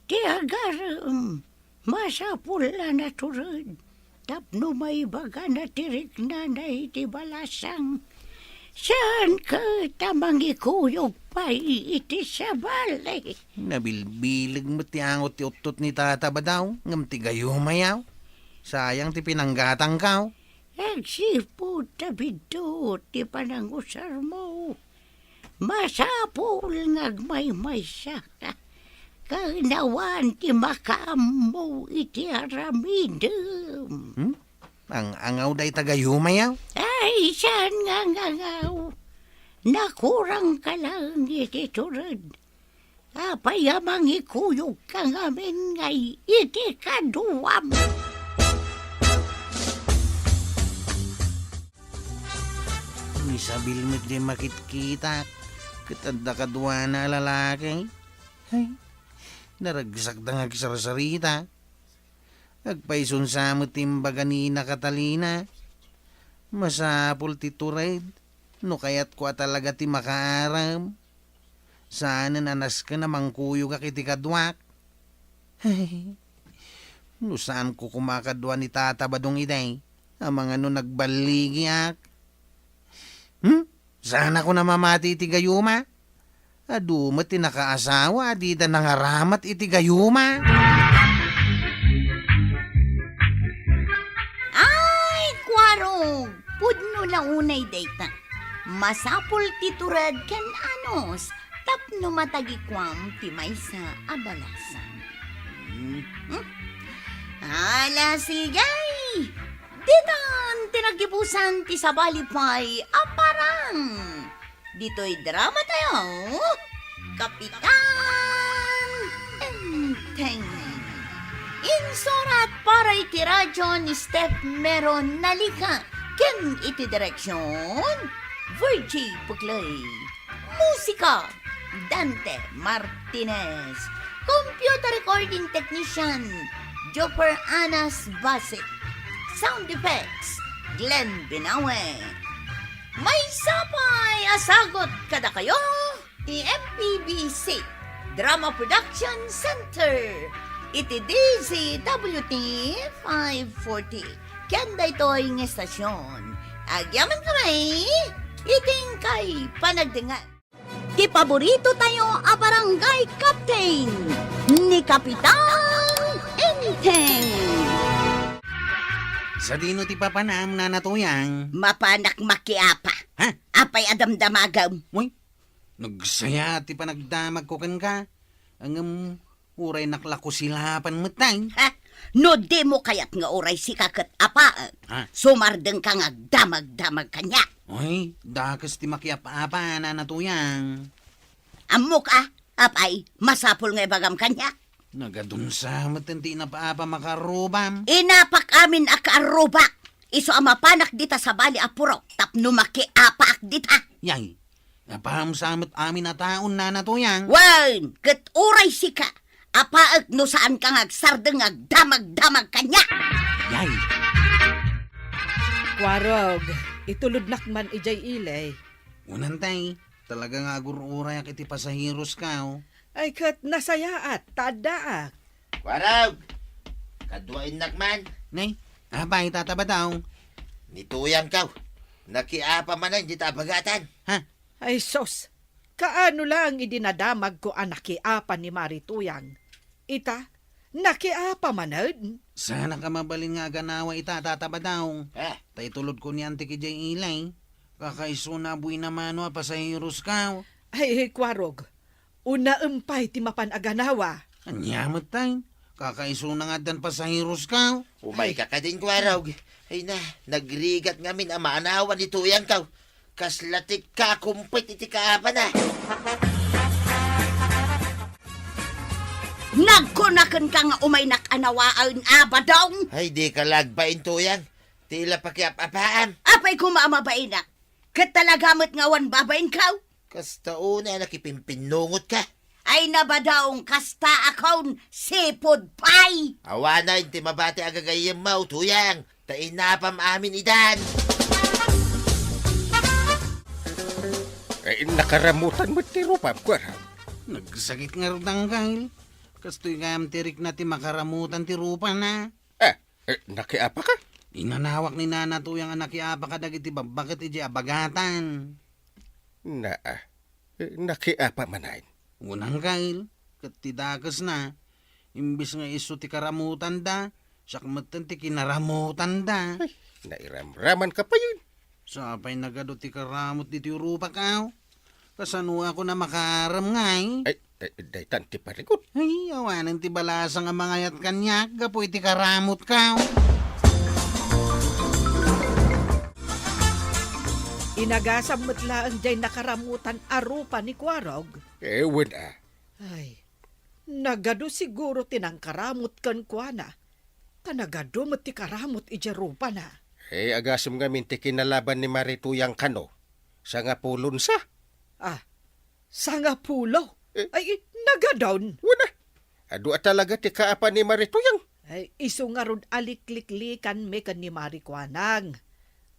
Ti agaram, masapul na turod. Tapno may baga na tirik na iti balasang. Saan ka tamang ikuyog pa iti sa balay? Nabilbilig mo ti angot ti utot ni tata ba daw? Ngam ti gayo mayaw. Sayang ti pinanggatang kaw. Agsipo tabidto ti panangusar mo. Masapul ngagmay-may siya ka. Kanawan ti makaamo iti aramidem. Ang angaw day tagayo mayaw? Ay, saan nga ngangaw? Nakurang ka lang iti turod. Apayamang ikuyog ka ngamin ngay iti kaduwam. Misabil mo't di makitkita. Katanda kadwa na lalaki. Ay, naragsak da nga kisarasarita. Agpaisun sa mo timbaga ni na Catalina. Masapul ti tured. No kayat ko talaga ti makaaram. Sana nanas ka na mangkuyo ka kiti kadwak. Ay, no saan ko kumakadwa ni tata badong iday. Ang mga no nagbaligi ak. Sana ko na mamati iti gayuma. Adumat ti nakaasawa, adida nangaramat iti gayuma. Ay, kwarog! Pudno na unay data. Masapul ti turad ken anos, tapno matagikwam ti maysa abalasan. Ala sigay! Ditan tinagibusan ti sabalipay aparang. Dito'y drama tayo. Kapitan Enteng. Insurat para iti radyo ni Steph Meron Nalika. Ken iti direksyon Virgie Puglay. Musika Dante Martinez. Computer recording technician Joper Anas Basit. Sound effects Glenn Binawe. May sapay asagot kada kayo EMPBC Drama Production Center iti DZWT 540 kanda ito'y ng estasyon agyaman kamay iting kay panagdingan ti paborito tayo a barangay captain ni Kapitan Enteng. Sa dino ti papanam na natuyang. Mapanak makiapa. Ha? Apay adamdamagam. Uy, nagsaya ti panagdamag ko kan ka. Ang uray naklako silapan matay. Ha? No di mo kayat nga uray si kakat apa. Ha? Sumardeng ka nga damag-damag kanya. Uy, dakas ti makiapa-apa na natuyang. Amok apay, masapul nga ibagam kanya. Nagadun sa matinti na paapa makarubam. Inapak amin akarubak. Iso amapanak dita sa bali apurok. Tapno makiapak dita. Yay, napaham samot amin na taon na natuyang. Wan, kat uray sika. Apaag no saan ka ngagsardeng agdamag-damag kanya. Yay! Kwarog, itulod nakman ijay ilay. Unantay, talaga nga agururay ak iti pasahiros ka, oh. Ay kat nasaya at tada. Warag! Kadwain nakman. Nay, abay, tataba daw. Nituyang ka. Nakiapa man ang ditabagatan. Ay sos, kaano lang idinadamag ko ang nakiapa ni Marituyang. Ita, nakiapa manad. Sana ka mabalin nga ganawa itatataba daw. Tay tulod ko ni Auntie Kijay Ilay. Kakaiso na buwi naman o pasahiros ka. Ay, Kwarog, una umpay ti mapan aganawa. Anyamot tay. Kakaiso na nga dan pasahiros ka. Umay ka ka din, Kwarog. Ay na, nagrigat ngamin ang maanawan ni Tuyang ka. Kaslatik ka, kumpit iti kaapa na. Nagkunakan ka nga umay nakanawaan abadong. Ay, di ka lagbain, Tuyang. Tila pakiap-apaan. Apay kumamabain na. Katalagamot ngawan babain ka. Kasta una nakipimpinungot ka. Ay nabadaong kasta akon sipod pay. Awana yung timabati agagayang mau, Tuyang. Tainapam amin idan. Ay, nakaramutan mo ti Rupam, Kwarog. Nagsakit nga rin ang kail. Kastoy kayam tirik na ti makaramutan ti rupa na. Nakiapa ka? Inanawak ni Nana Tuyang ang nakiapa ka dagiti babakit iti abagatan. Nakiapa manayin. Unang kail, katidakas na. Imbis nga iso ti karamutan da, sakmatan ti kinaramutan da. Ay, nairamraman ka pa yun. Sapay nagado ti karamot di ti rupa ka. Kasano ako na makaram ngay. Ay, daytan ti parikot. Ay, awanan ti balasang ang mga yat kanyak, gapoy ti karamot ka. Inagasam matla ang jay nakaramutan arupa ni Kwarog. Ewan Ay, nagado siguro tinangkaramot kan kuana. Tanagado mo ti karamot ijarupa na. Agasam ngamin ti kinalaban ni Marituyang kano. Sa nga pulon sa. Sa nga pulo? Ay, nagadon. Wala. Ado talaga ti kaapa ni Marituyang. Ay, iso nga ron alikliklikan me kan ni Marikwanang.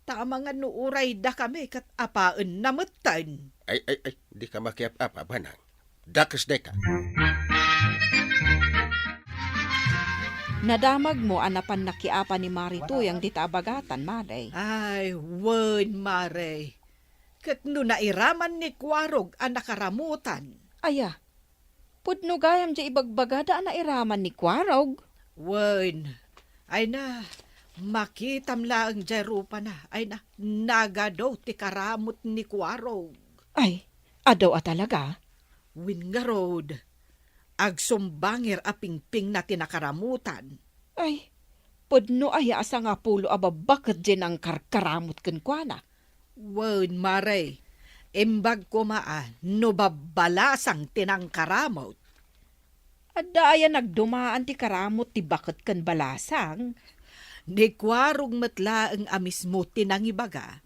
Tama nga nuuray da kami kat apaan namatan. Ay, di ka makiap-apa, banang. Dakas day ka. Nadamag mo anapan nakiapa ni Marituyang ditabagatan, Maday. Ay, wen, Mare. Kat no nairaman ni Kwarog ang nakaramutan. Aya, pudno gayam di ibagbagada na iraman ni Kwarog. Wen, ay na, makitam lang jarupa na. Ay na, nagadaw ti karamot ni Kwarog. Ay, adaw talaga? Win nga road. Agsumbangir a pingping na tinakaramutan. Ay, pudno aya asa nga pulo ababakit din ang karkaramot kan kuana. Wen, Mare, imbag ko no babalasang tinangkaramot. Adda aya nagdumaan ti karamot ti bakit kan balasang. Ni Kwarog matla ang amis mo tinangibaga,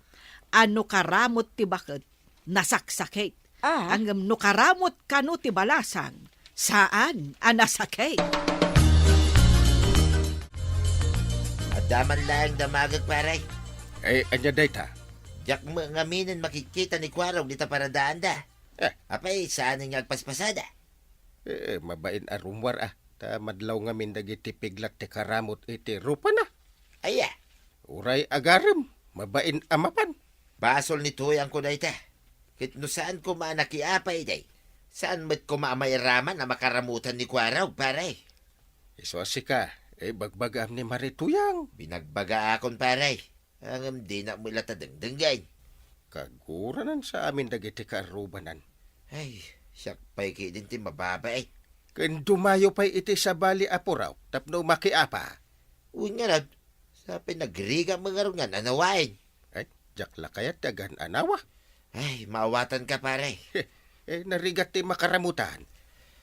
ano karamot ti bakit nasaksakit. Ang no karamot kano ti balasang, saan anasakit? Adaman lang damagag, pare. Ay, anya day ta. Diyak mo ngaminan makikita ni Kwarog dita paradaan da. Apay, saan nga agpaspasada? Mabain arumwar Ta madlaw nga min dagiti piglat ti karamot iti rupa na. Aya. Uray agarem, mabain amapan. Basol ni Tuyang ko na ita. Kit no saan ko maanakiapay day. Saan mo't ko maamairaman na makaramutan ni Kwarog, pare? Iswasi ka, bagbagam ni Marituyang. Binagbaga akon, pare. Ang di na mo ilata dengdenggay. Kaguranan sa amin dagiti karubanan. Ay, siyak pa'y din ti mababa eh. Ken dumayo pa'y iti sa bali apuraw, tapno makiapa. Uy nga rad, sa pinagriga mga ron nga nanawain. Ay, jakla kayat dagan anawa. Ay, maawatan ka, pare. Narigat ti makaramutan.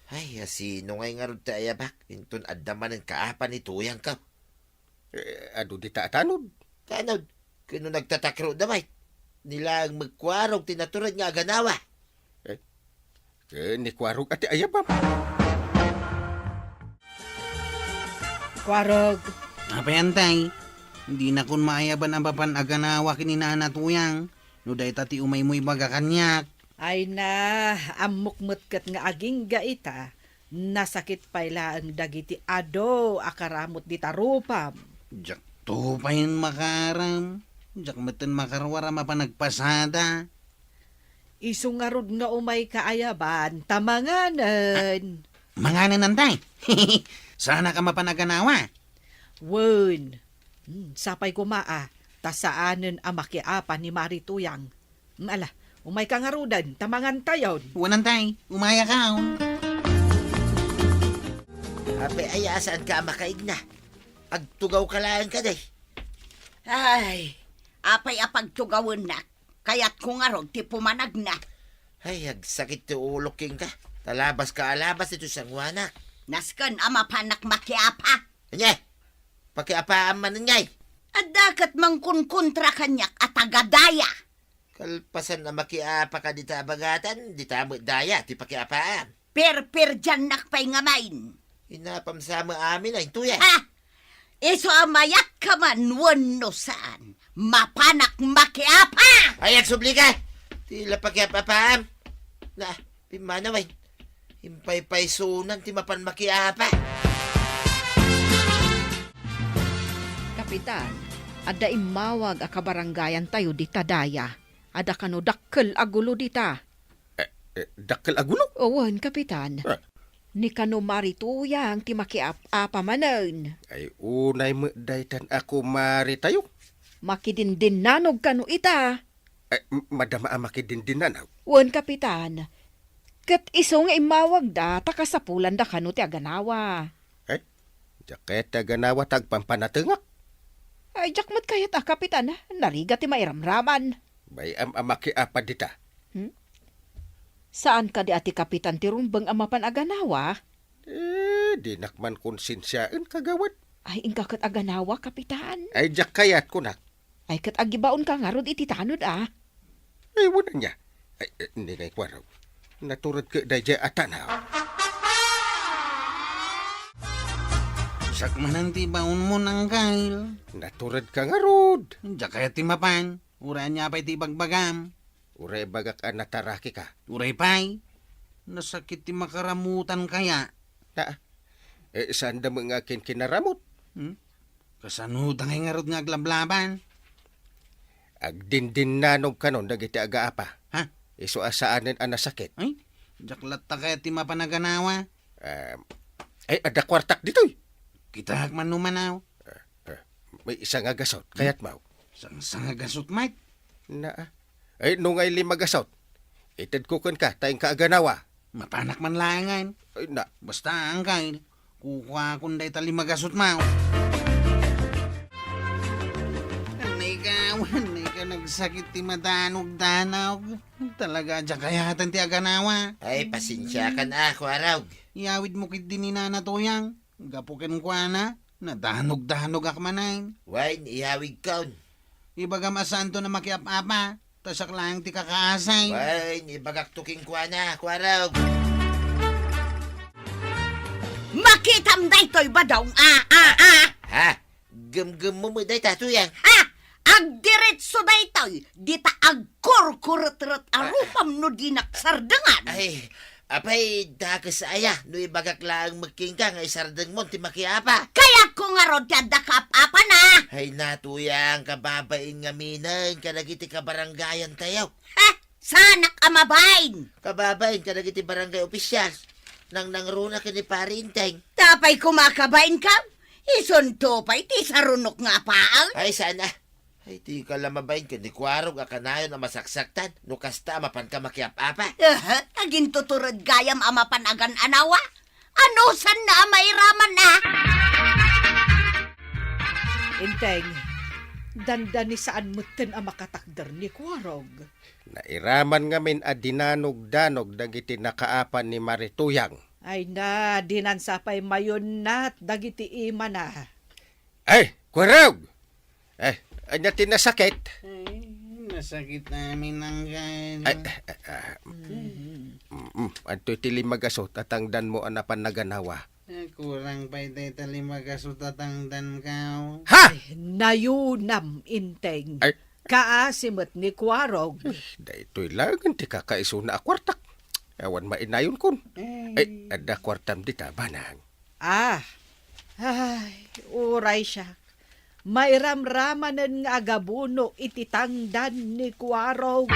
Ay, asino ngay nga ron tayo bak, intun addaman ng kaapa ni Tuyang ka. Ado di ta tanod. Tanod, kano nagtatakro damay. Nila ang magkwarog tinaturan nga ganawa. Ni Kwarog ati ayabam. Kwarog. Apa yan, tay? Hindi na kun maayaban ang papan aganawa kininana tuyang. No day tati umay mo'y baga kanyak. Ay na, amukmut kat nga aging gaita. Nasakit pala ang dagiti ado akaramot di tarupam. Jak to pa yun makaram. Jak meten makarwara mapanagpasada. Isungarod nga umay kaayaban, tamanganan. Manganan tay. Sana ka mapanaganawa. Wen, sapay kumaa, tasaanen ang makiapa ni Marituyang. Ala, umay kangarudan, tamangan tayon. Wanan tay, umaya ka. Ape, ayasaan ka makaigna. Agtugaw ka lang ka day. Ay, apay apagtugawin na. Kaya't kung arog ti pumanag na. Ay, agsakit ti uloking ka. Talabas ka alabas ito siyang wanak. Naskan ama panak makiapa. Anya, pakiapaan man nyay. At dakat mangkunkontra kanyak at agadaya. Kalpasan na makiapa ka dita bagatan, dita mo daya, ti pakiapaan. Per dyan nakpay ngamain. Inapam sa amin ay tuya. Ha! Iso amayak ka man wano saan. Mapanak makiapa! Ay, agsubli ka! Tila pakiapapaan. Na, pimanaway. Impay-pay sunan, ti mapan makiapa. Kapitan, ada imawag a kabarangayan tayo dita daya. Ada kano dakkel agulo dita. Dakkel agulo? Owan, Kapitan. Ni kano Marituyang ti makiapa manen. Ay unay mo daytan ako maritayo. Makidindin nanog kano ita. Ay, madama ang makidindinanaw. Wan, Kapitan. Kat iso nga imawag da, takasapulan da kano ti aganawa. Ay, jaket ganawa tagpampanatengak. Ay, jakmat kayat Kapitan. Nariga ti mairamraman. Bay amakiapa dita. Saan ka di ati Kapitan ti rumbang amapan aganawa? Di nakman konsensyaan kagawad. Ay, ingkakat aganawa, Kapitan. Ay, jakayat ko nak. Ay, kat agibaon ka nga rod iti tanod Ay, wala niya. Ay, hindi ngay kwaraw. Naturad ka daya atanaw. Sakmanan ti baon mo ng kail. Naturad ka nga rod. Jakaya ti mapan. Uran niya pa'y ti bagbagam. Uray bagak nataraki ka. Uray pa'y. Nasakit ti makaramutan kaya. Saan da mga akin kinaramot? Kasanudan ngay nga rod nga aglablaban. Agdindin nanog kanon dagiti agaapa. Ha? Iso asaanin ang nasakit. Ay, jaklat ta kaya ti mapanaganawa. Ay, ada kwartak dito'y. Kita man numanaw. May isang agasot, kaya't mau. Sang agasot, mate. Ay, nung ay 5 agasot. Itad ko ka, tayong kaaganawa. Mapanak man langan. Ay, na. Basta ang kain. Kukuha kunday tali magasot mau. Anay ka nagsakit ti madanog-danog. Talaga dyan kayatan ti aganawa. Ay, pasensya ka na, Kwarog. Iawid mo kit dininana tuyang. Gapukin ko na. Nadanog-danog akmanayin. Wain, ihawig kaun. Ibaga masanto na makiap-apa. Tasak lang ti kakaasay. Wain, ibagak tuking kwa na, Kwarog. Makitam daytoy ba daw? Ha? Gum-gum mo day tatuyang. Ha? Agdiretso daytoy. Dita agkurkurut-rut arupam no dinaksardangan. Ay, apay, dakas aya, no ibagak lang magkingka nga isardang mo, ti makiapa. Kaya ko nga rod dakap-apa na. Ay, natuyang, kababain nga minang, kadagiti kabarangayan tayo. Ha? Sanak amabain. Kababain, kadagiti barangay opisyal. Nang nangruna ka ni Parinteng. Tapay kumakabain ka? Isunto pa'y ti sarunok nga paang. Ay, sana. Ay, di ka lamabain ka ni Kwarog akanayon na masaksaktan. No kasta mapan ka makiap-apa. Aging tuturod gayam ama panagan anawa. Ano san na mairaman na? Inteng, dandan ni saan mutten ang makatakder ni Kwarog. Nairaman ngamin adinanog-danog dagiti nakaapan ni Marituyang. Ay na, dinansapay mayon nat, dagiti ima na. Ay, Kwarog! Ay, anya tinasakit? Ay, nasakit namin ang kain. Ay, anto iti 5 agasot at ang dan mo anapan naganawa. Kurang pa itay talima kasutatangdan kao. Ha! Nayunam, inteng. Ay. Kaasimot ni Kwarog. Daytoy lagan ti kakaiso na akwartak. Awan mainayon kun. Ay, ada kwartam dita banang. Ay, uray siya. Mairamramanan nga agabuno ititangdan ni Kwarog.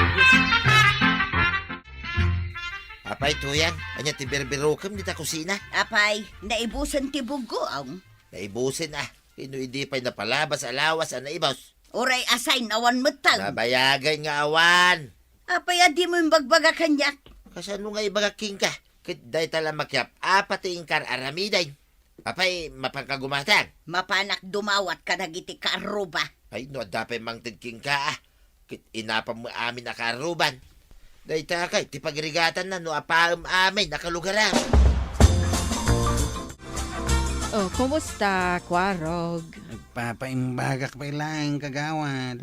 Apay, tuyang. Anya ti berbirokam di ta kusina. Apay, naibusan ti bugoong. Naibusin Ino hindi pa'y napalabas alawas ang naibos. Oray assign awan metang. Nabayagan nga awan. Apay adi mo yung bagbaga kanyak. Kasano nga ibagaking ka? Kit day tala makyap, apat ingkar aramiday. Apay, mapangkagumatang. Mapanak dumawat ka nagiti kaaruba. Ay, no, dapay mangtidking ka Kit inapa mo amin na karuban. Day takay, ti pagrigatan na no apaam amin nakalugaran. Oh, kumusta, Kwarog? Nagpapaimbagak pa ilang kagawad.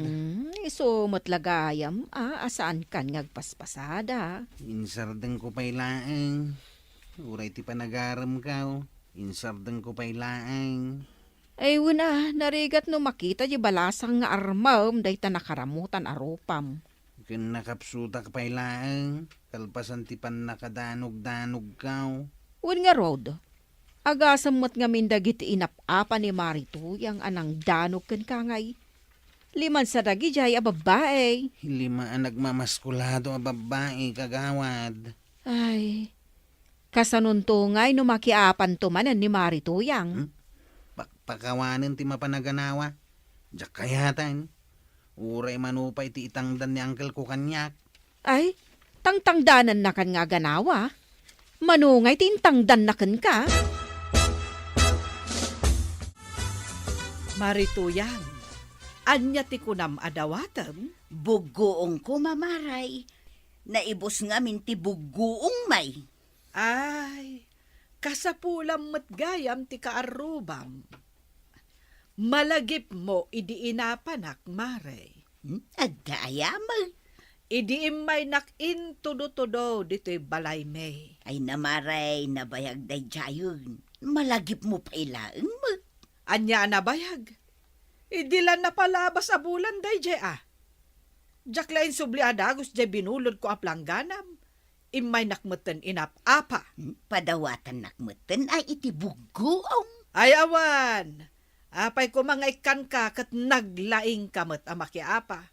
Isumot lagayam, asaan kan ngagpaspasada? Insardeng ko pa ilaang. Uray ti panagaram kao. Insardeng ko pa ilaang. Ay, wala, narigat no makita di balasang nga armam, day ta nakaramutan aropam. Kin nakapsutak pa ilaang. Kalpasan ti pan nakadanog-danog kao. Wan nga road, agasamot nga mindagit inapapa ni Marito yang anang danog kan kangay. Liman sa dagi jay a babae. Lima ang nagmamaskulado a babae kagawad. Ay, kasanuntungay no makiapan tumanan ni Marito yang. Pakawanan ti mapanaganawa. Diyak kayatan. Uray manupay ti itangdan ni Uncle ko kanyak. Ay, tangtangdanan na kan nga ganawa. Manungay tintangdan na kan ka. Marituyang, anya ti kunam adawatam? Bugoong ko mamaray. Naibos nga min ti bugoong may. Ay, kasapulam matgayam ti kaarubam. Malagip mo idi inapanak, maray. Adayamag. Idi imay nakin tudo-tudo dito'y balay may. Ay namaray, nabayag day jayon. Malagip mo pa ilaang mo. Anya nabayag. Idi lang napalabas a bulan day jay Diyak lain subli adagos jay binulod ko aplangganam. Imay nakmeten inap-apa. Padawatan nakmeten ay iti bugoong. Ay awan. Apay ko mga ikan ka kat naglaing kamot amakiapa.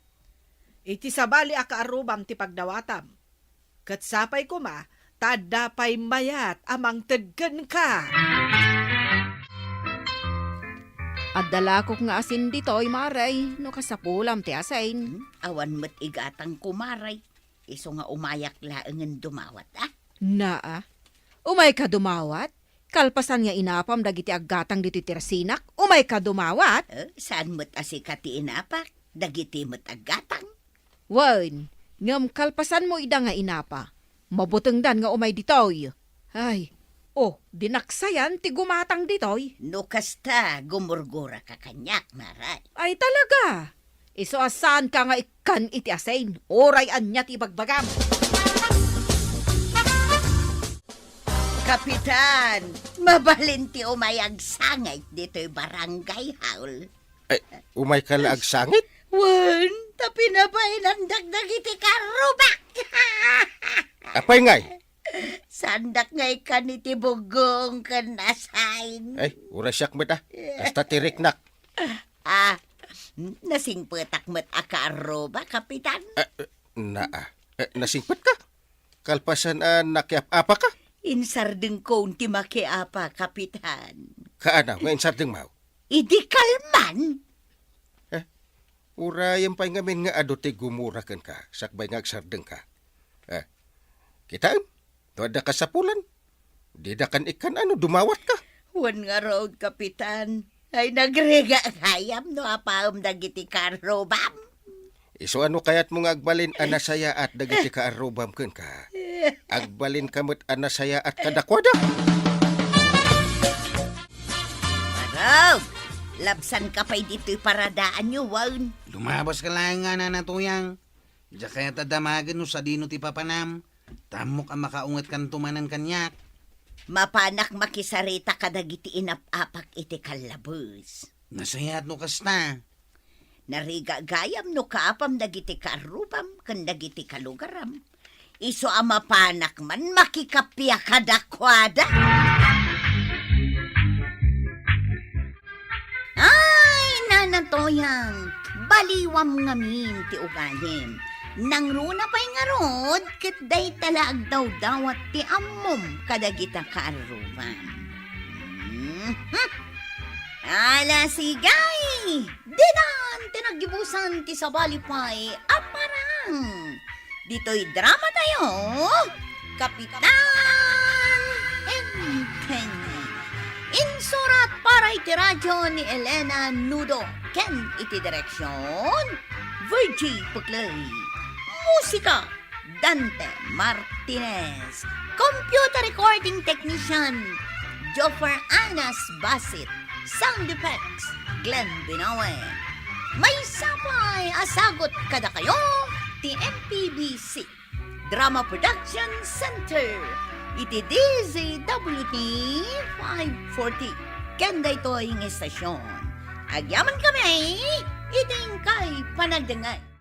Iti sabali akaarubam ti pagdawatam. Kat sapay ko tadapay mayat amang tedgen ka. At dalakok nga asin dito'y maray, no kasapulam ti asain. Awan mat igatang kumaray. Iso nga umayak laengen dumawat Naa, umay ka dumawat? Kalpasan nga inapam dagiti aggatang diti tirsinak, umay ka dumawat? Saan mat asika ti inapak? Dagiti mat aggatang? Wan, ngam kalpasan mo ida nga inapa. Mabuteng dan nga umay ditoy. Ay, dinaksayan ti gumatang ditoy. No kasta, gumurgura ka kanyak, maray. Ay talaga. Iso asan ka nga ikan iti asain, oray anya ti bagbagam. Kapitan, mabalin ti umayag sangay dito'y barangay haul. Ay, umay ka laag sangit? Wan, tapi na ba inandag iti karubak? Apay ngay? Sandak ngay kan iti bugong kan asain. Ay, urasyak mo Hasta tiriknak. Nasingpetak met akaroba, kapitan? Nasingpet ka? Kalpasan nakiap-apa ka? Insardeng ko ti makiapa, kapitan. Kaana, nga insardeng mau? Idi kalman. Urayang pa'y ngamin nga adote gumurakan ka, sakbay nga agsardeng ka. Kitaan, tuwada ka sa pulan. Di da kan ikan dumawat ka. Wan nga road, kapitan. Ay nagrega kayam no apaom dagiti karobam. Iso kaya't mo nga agbalin anasaya at dagiti kaarobam ken ka. Agbalin kamot anasaya at kadakwada. Marog, labsan ka pa'y dito'y paradaan nyo, wan. Lumabas ka lang nga na natuyang. Diya kaya tadamagan no sa dino ti papanam. Tamok ang makaungat kan tumanan kanyak. Mapanak makisarita kadagiti inap-apak iti kalabus. Nasayat no kasta. Narigagayam no kaapam dagiti karupam ken dagiti kalugaram. Iso ang mapanak man makikapya kadakwada. Ay, nanatoyang, baliwam ngamin ti ugalim. Nang runa pa'y ngarod, ket day talaag daw dawat ti ammom kadagita karuban. Ala sigay! Dinan tinagibusan ti sabalipay aparang. Dito'y drama tayo, Kapitan Enteng. Insurat para iti radyo ni Elena Nudo. Ken iti direksyon, Virgie Puglay. Musika, Dante Martinez. Computer recording technician, Joffer Anas Basit. Sound effects, Glenn Binawe. May sapay asagot kada kayo, ti MPBC Drama Production Center. Iti DZWT 540. Kenda ito yung estasyon. Agyaman kami, iting kay panagdangay.